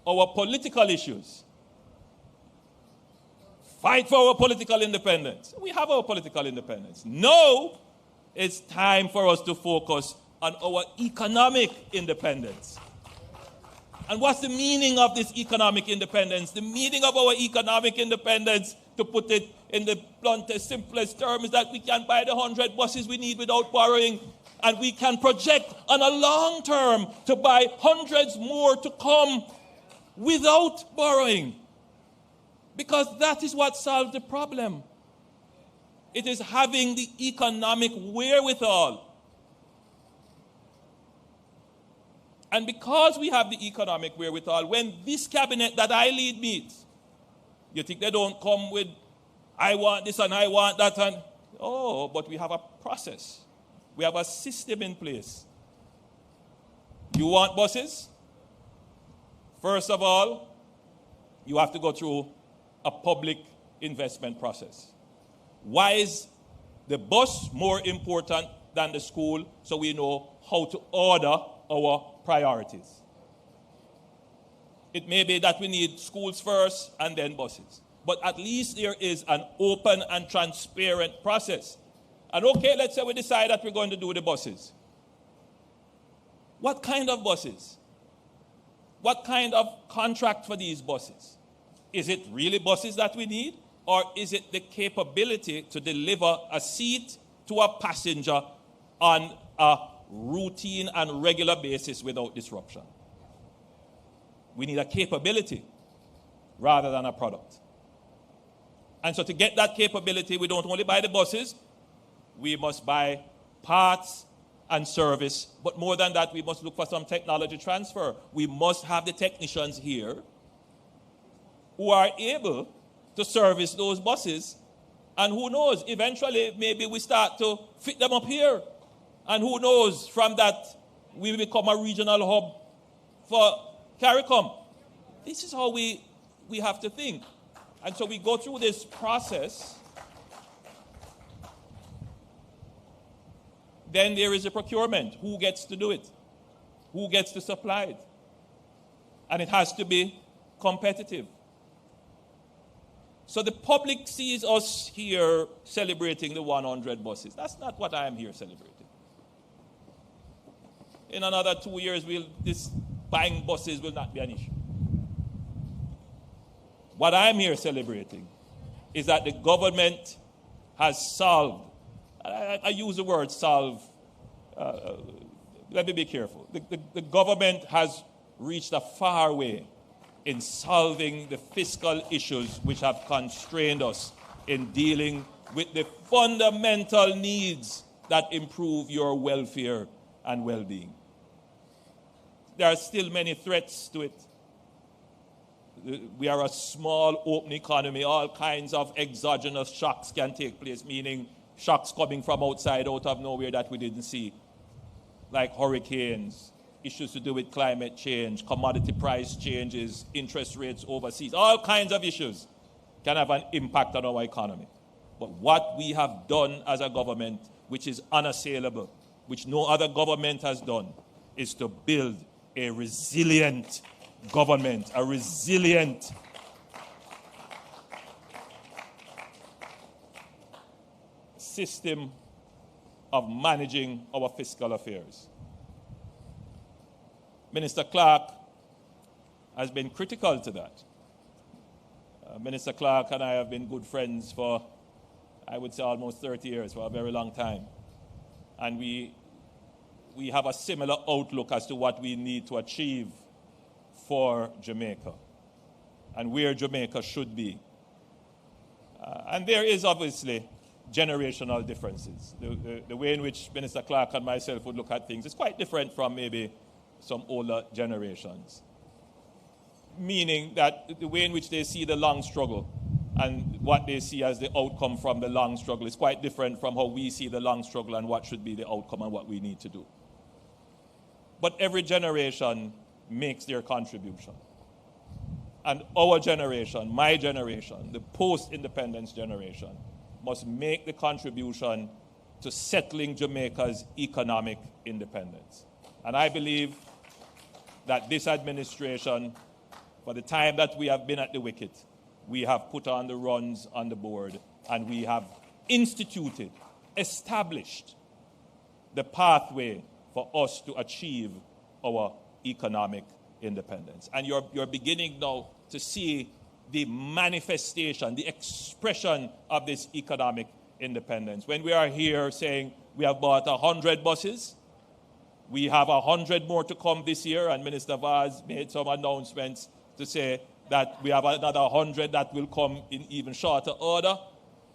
our political issues. Fight for our political independence. We have our political independence. No, it's time for us to focus on our economic independence. And what's the meaning of this economic independence? The meaning of our economic independence, to put it in the bluntest, simplest terms, is that we can buy the 100 buses we need without borrowing, and we can project on a long term to buy hundreds more to come without borrowing. Because that is what solves the problem. It is having the economic wherewithal. And because we have the economic wherewithal, when this cabinet that I lead meets, you think they don't come with, I want this and I want that, and but we have a process. We have a system in place. You want buses? First of all, you have to go through a public investment process. Why is the bus more important than the school? So we know how to order our priorities. It may be that we need schools first and then buses. But at least there is an open and transparent process. And okay, let's say we decide that we're going to do the buses. What kind of buses? What kind of contract for these buses? Is it really buses that we need? Or is it the capability to deliver a seat to a passenger on a routine and regular basis without disruption? We need a capability rather than a product. And so to get that capability, we don't only buy the buses, we must buy parts and service. But more than that, we must look for some technology transfer. We must have the technicians here who are able to service those buses. And who knows, eventually maybe we start to fit them up here. And who knows, from that we will become a regional hub for CARICOM. This is how we have to think. And so we go through this process. Then there is a procurement. Who gets to do it? Who gets to supply it? And it has to be competitive. So the public sees us here celebrating the 100 buses. That's not what I am here celebrating. In another 2 years, this buying buses will not be an issue. What I'm here celebrating is that the government has solved, I use the word solve let me be careful. The government has reached a far way in solving the fiscal issues which have constrained us in dealing with the fundamental needs that improve your welfare and well-being. There are still many threats to it. We are a small, open economy. All kinds of exogenous shocks can take place, meaning shocks coming from outside, out of nowhere that we didn't see, like hurricanes, issues to do with climate change, commodity price changes, interest rates overseas. All kinds of issues can have an impact on our economy. But what we have done as a government, which is unassailable, which no other government has done, is to build a resilient government, a resilient system of managing our fiscal affairs. Minister Clark has been critical to that. Minister Clark and I have been good friends for, I would say, almost 30 years, for a very long time. And we have a similar outlook as to what we need to achieve for Jamaica and where Jamaica should be. And there is obviously generational differences. The way in which Minister Clark and myself would look at things is quite different from maybe some older generations. Meaning that the way in which they see the long struggle and what they see as the outcome from the long struggle is quite different from how we see the long struggle and what should be the outcome and what we need to do. But every generation makes their contribution. And our generation, my generation, the post-independence generation, must make the contribution to settling Jamaica's economic independence. And I believe that this administration, for the time that we have been at the wicket, we have put on the runs on the board and we have instituted, established the pathway for us to achieve our economic independence. And you're beginning now to see the manifestation, the expression of this economic independence. When we are here saying we have bought 100 buses, we have 100 more to come this year, and Minister Vaz made some announcements to say that we have another 100 that will come in even shorter order.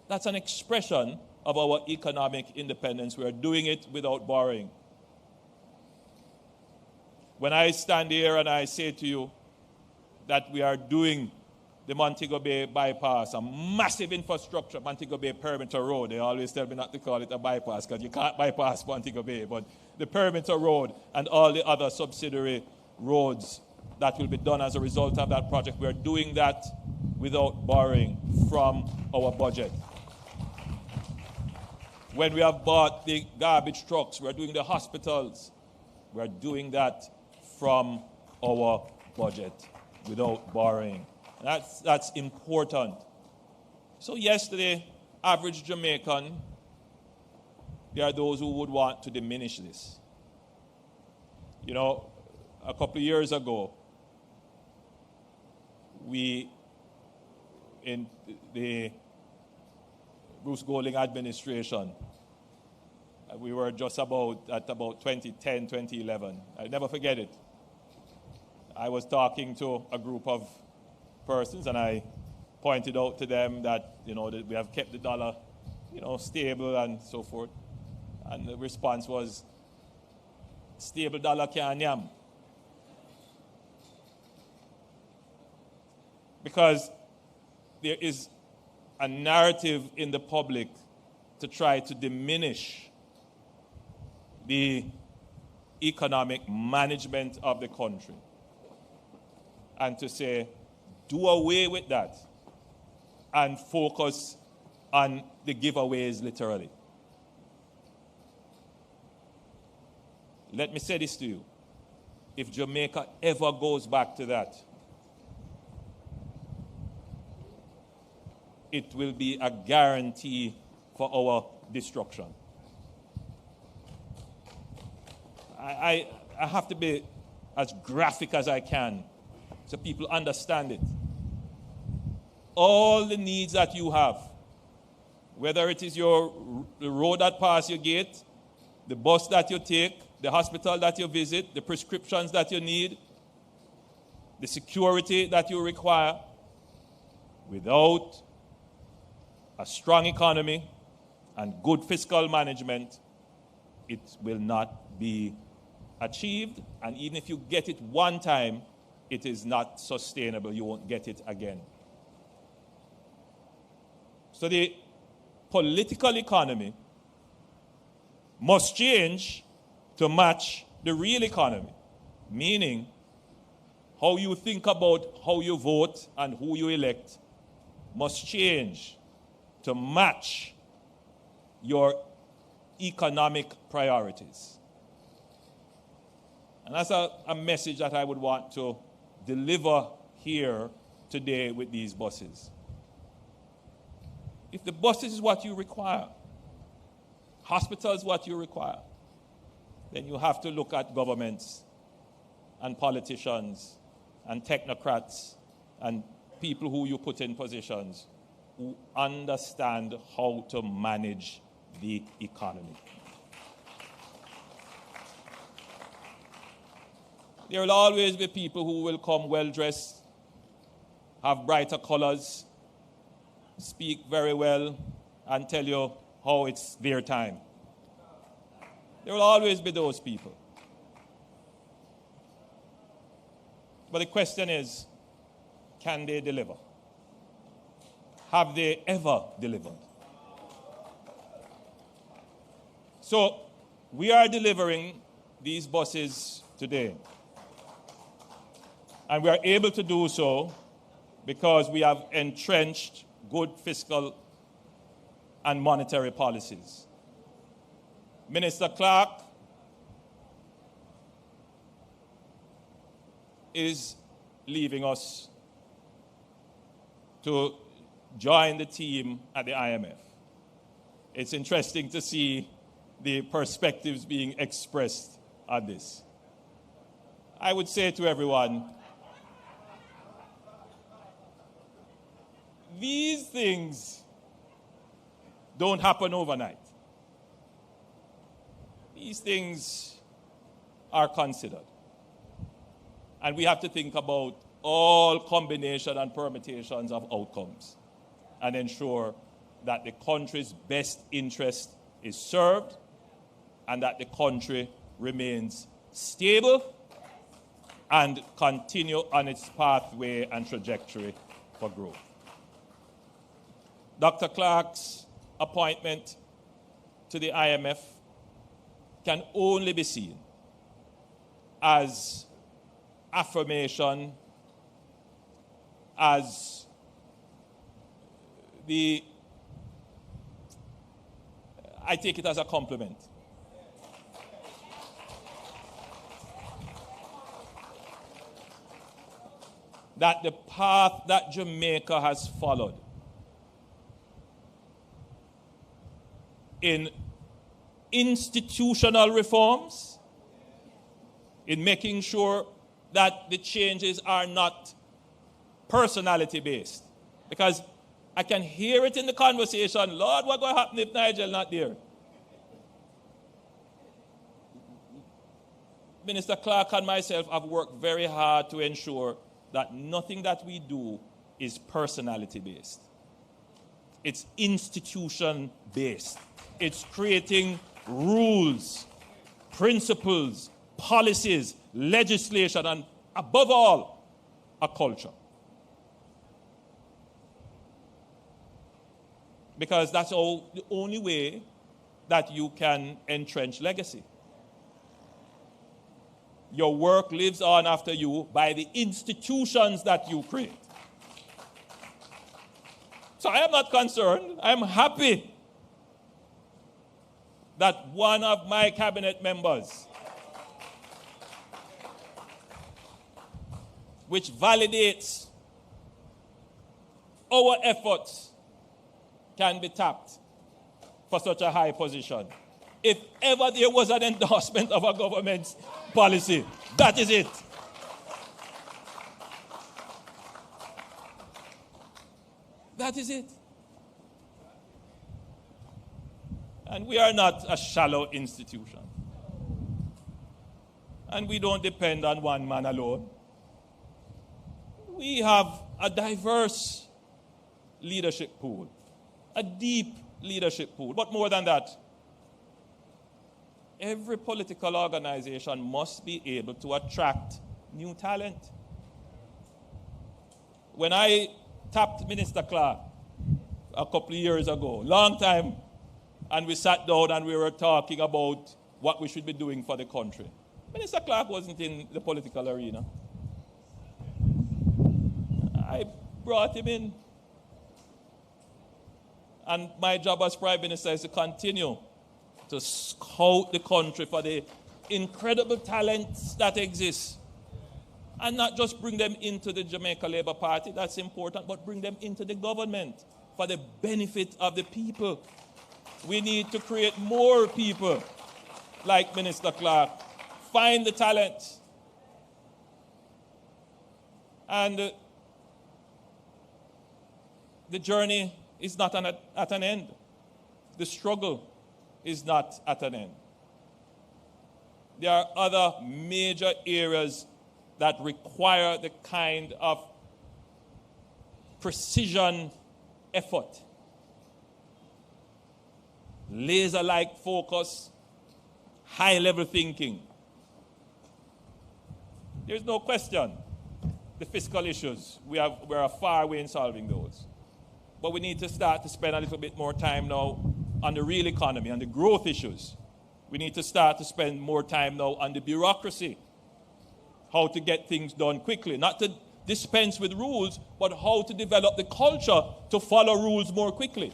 That's an expression of our economic independence. We are doing it without borrowing. When I stand here and I say to you that we are doing the Montego Bay bypass, a massive infrastructure, Montego Bay Perimeter Road. They always tell me not to call it a bypass because you can't bypass Montego Bay, but the Perimeter Road and all the other subsidiary roads that will be done as a result of that project. We are doing that without borrowing from our budget. When we have bought the garbage trucks, we are doing the hospitals. We are doing that from our budget without borrowing. That's important. So yesterday, average Jamaican, there are those who would want to diminish this. You know, a couple of years ago, we, in the Bruce Golding administration, we were just at about 2010, 2011. I'll never forget it. I was talking to a group of persons and I pointed out to them that, that we have kept the dollar, stable and so forth. And the response was, stable dollar can't yam. Because there is a narrative in the public to try to diminish the economic management of the country and to say, do away with that and focus on the giveaways literally. Let me say this to you. If Jamaica ever goes back to that, it will be a guarantee for our destruction. I have to be as graphic as I can so people understand it. All the needs that you have, whether it is the road that passes your gate, the bus that you take, the hospital that you visit, the prescriptions that you need, the security that you require. Without a strong economy and good fiscal management, it will not be achieved. And even if you get it one time, it is not sustainable. You won't get it again. So the political economy must change to match the real economy, meaning how you think about how you vote and who you elect must change to match your economic priorities. And that's a message that I would want to deliver here today with these buses. If the buses is what you require, hospitals is what you require, then you have to look at governments and politicians and technocrats and people who you put in positions who understand how to manage the economy. There will always be people who will come well-dressed, have brighter colors, speak very well, and tell you how it's their time. There will always be those people. But the question is, can they deliver? Have they ever delivered? So, we are delivering these buses today. And we are able to do so because we have entrenched good fiscal and monetary policies. Minister Clark is leaving us to join the team at the IMF. It's interesting to see the perspectives being expressed on this. I would say to everyone, these things don't happen overnight. These things are considered. And we have to think about all combination and permutations of outcomes and ensure that the country's best interest is served and that the country remains stable and continue on its pathway and trajectory for growth. Dr. Clark's appointment to the IMF can only be seen as affirmation, as I take it as a compliment. That the path that Jamaica has followed in institutional reforms, in making sure that the changes are not personality-based. Because I can hear it in the conversation, Lord, what's going to happen if Nigel not there? Minister Clark and myself have worked very hard to ensure that nothing that we do is personality-based. It's institution-based. It's creating rules, principles, policies, legislation, and above all, a culture. Because that's the only way that you can entrench legacy. Your work lives on after you by the institutions that you create. So I am not concerned. I am happy that one of my cabinet members, which validates our efforts, can be tapped for such a high position. If ever there was an endorsement of a government's policy, that is it. That is it. And we are not a shallow institution. And we don't depend on one man alone. We have a diverse leadership pool, a deep leadership pool. But more than that, every political organization must be able to attract new talent. When I tapped Minister Clark a couple of years ago, long time, and we sat down and we were talking about what we should be doing for the country, Minister Clark wasn't in the political arena. I brought him in. And my job as Prime Minister is to continue to scout the country for the incredible talents that exist. And not just bring them into the Jamaica Labour Party, that's important, but bring them into the government for the benefit of the people. We need to create more people like Minister Clark. Find the talent. And the journey is not at an end. The struggle is not at an end. There are other major areas that require the kind of precision effort, laser-like focus, high-level thinking. There's no question the fiscal issues, we're far away in solving those. But we need to start to spend a little bit more time now on the real economy, on the growth issues. We need to start to spend more time now on the bureaucracy, how to get things done quickly, not to dispense with rules, but how to develop the culture to follow rules more quickly.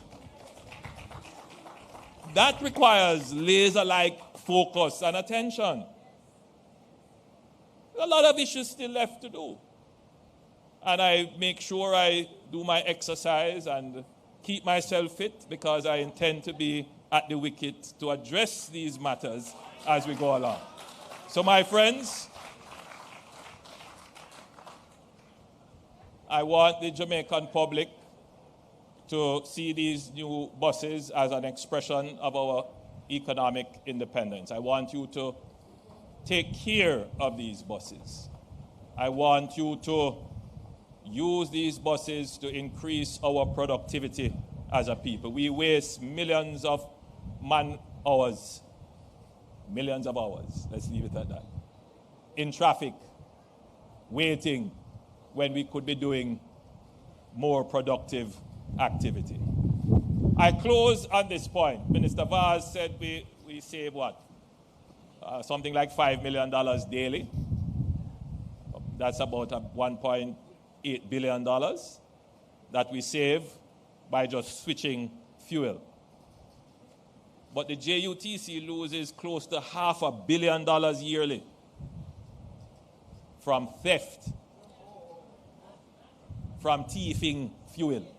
That requires laser-like focus and attention. There's a lot of issues still left to do. And I make sure I do my exercise and keep myself fit because I intend to be at the wicket to address these matters as we go along. So my friends, I want the Jamaican public to see these new buses as an expression of our economic independence. I want you to take care of these buses. I want you to use these buses to increase our productivity as a people. We waste millions of man hours, millions of hours, let's leave it at that, in traffic, waiting when we could be doing more productive activity. I close on this point. Minister Vaz said we save what? Something like $5 million daily. That's about $1.8 billion that we save by just switching fuel. But the JUTC loses close to $500 million yearly from theft, from thieving fuel.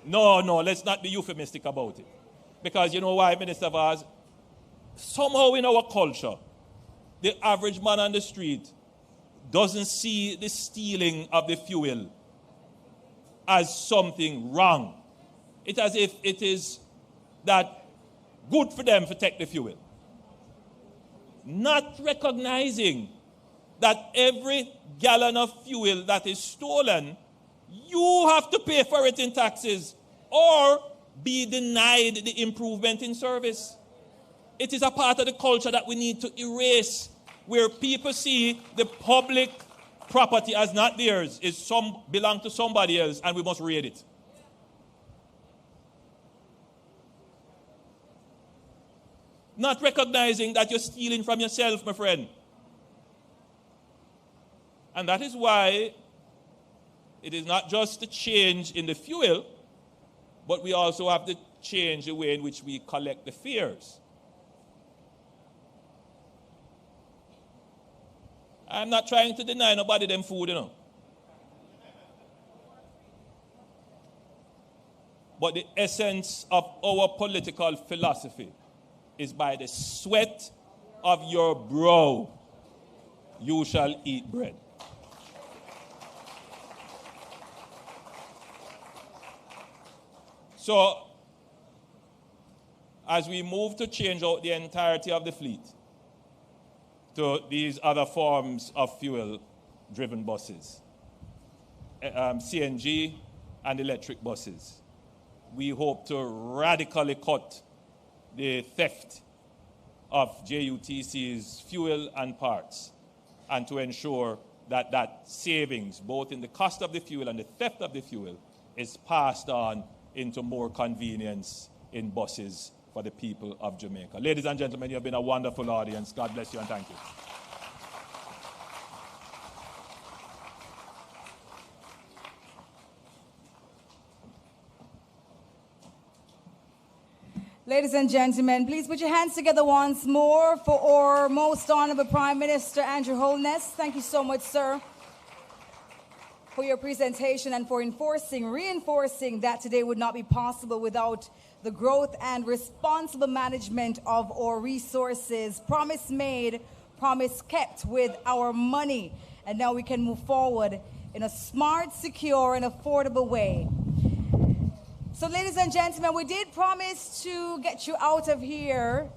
No, let's not be euphemistic about it. Because you know why, Minister Vaz? Somehow in our culture, the average man on the street doesn't see the stealing of the fuel as something wrong. It's as if it is that good for them to take the fuel. Not recognizing that every gallon of fuel that is stolen, you have to pay for it in taxes or be denied the improvement in service. It is a part of the culture that we need to erase, where people see the public property as not theirs, belong to somebody else, and we must raid it. Not recognizing that you're stealing from yourself, my friend. And that is why it is not just the change in the fuel, but we also have to change the way in which we collect the fares. I'm not trying to deny nobody them food, you know. But the essence of our political philosophy is by the sweat of your brow you shall eat bread. So, as we move to change out the entirety of the fleet, to these other forms of fuel-driven buses, CNG and electric buses. We hope to radically cut the theft of JUTC's fuel and parts, and to ensure that that savings, both in the cost of the fuel and the theft of the fuel, is passed on into more convenience in buses for the people of Jamaica. Ladies and gentlemen, you have been a wonderful audience. God bless you and thank you. Ladies and gentlemen, please put your hands together once more for our most honorable Prime Minister, Andrew Holness. Thank you so much, sir, for your presentation and for reinforcing that today would not be possible without the growth and responsible management of our resources. Promise made, promise kept with our money. And now we can move forward in a smart, secure, and affordable way. So, ladies and gentlemen, we did promise to get you out of here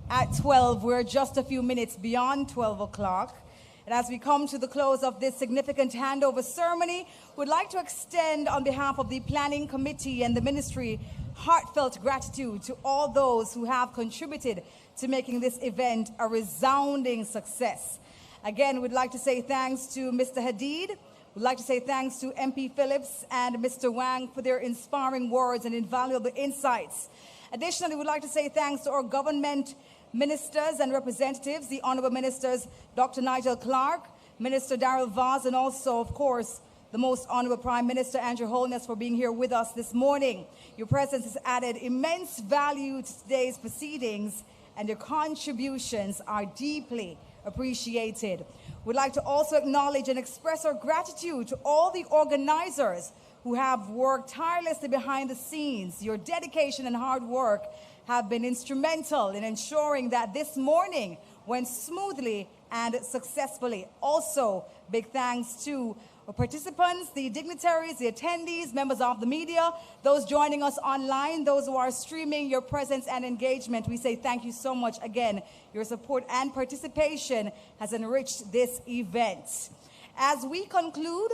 at 12. We're just a few minutes beyond 12 o'clock. And as we come to the close of this significant handover ceremony, we'd like to extend on behalf of the Planning Committee and the Ministry heartfelt gratitude to all those who have contributed to making this event a resounding success. Again, we'd like to say thanks to Mr. Hadid. We'd like to say thanks to MP Phillips and Mr. Wang for their inspiring words and invaluable insights. Additionally, we'd like to say thanks to our government ministers and representatives, the Honorable Ministers Dr. Nigel Clark, Minister Darrell Vaz, and also, of course, the Most Honorable Prime Minister Andrew Holness for being here with us this morning. Your presence has added immense value to today's proceedings, and your contributions are deeply appreciated. We'd like to also acknowledge and express our gratitude to all the organizers who have worked tirelessly behind the scenes. Your dedication and hard work have been instrumental in ensuring that this morning went smoothly and successfully. Also, big thanks to our participants, the dignitaries, the attendees, members of the media, those joining us online, those who are streaming. Your presence and engagement, we say thank you so much again. Your support and participation has enriched this event. As we conclude,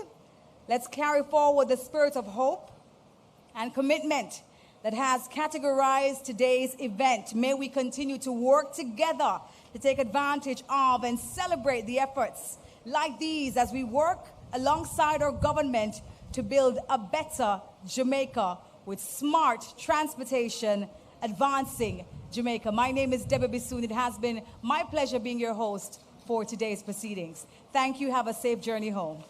let's carry forward the spirit of hope and commitment that has categorized today's event. May we continue to work together to take advantage of and celebrate the efforts like these as we work alongside our government to build a better Jamaica with smart transportation, advancing Jamaica. My name is Deborah Bissoon. It has been my pleasure being your host for today's proceedings. Thank you. Have a safe journey home.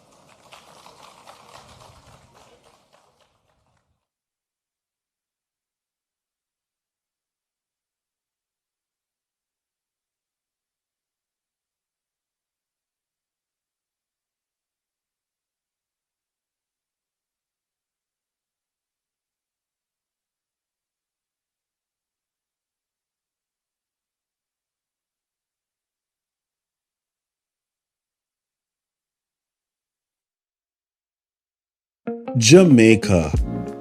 Jamaica,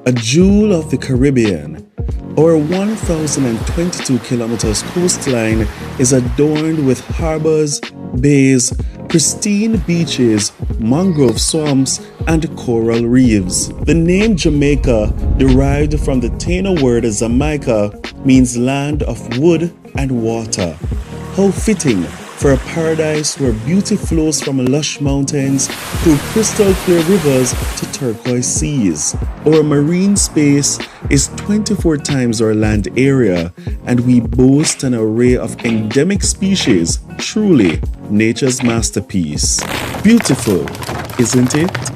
a jewel of the Caribbean. Our 1,022 kilometers coastline is adorned with harbors, bays, pristine beaches, mangrove swamps, and coral reefs. The name Jamaica, derived from the Taino word Jamaica, means land of wood and water. How fitting for a paradise where beauty flows from lush mountains through crystal clear rivers to turquoise seas. Our marine space is 24 times our land area, and we boast an array of endemic species, truly nature's masterpiece. Beautiful, isn't it?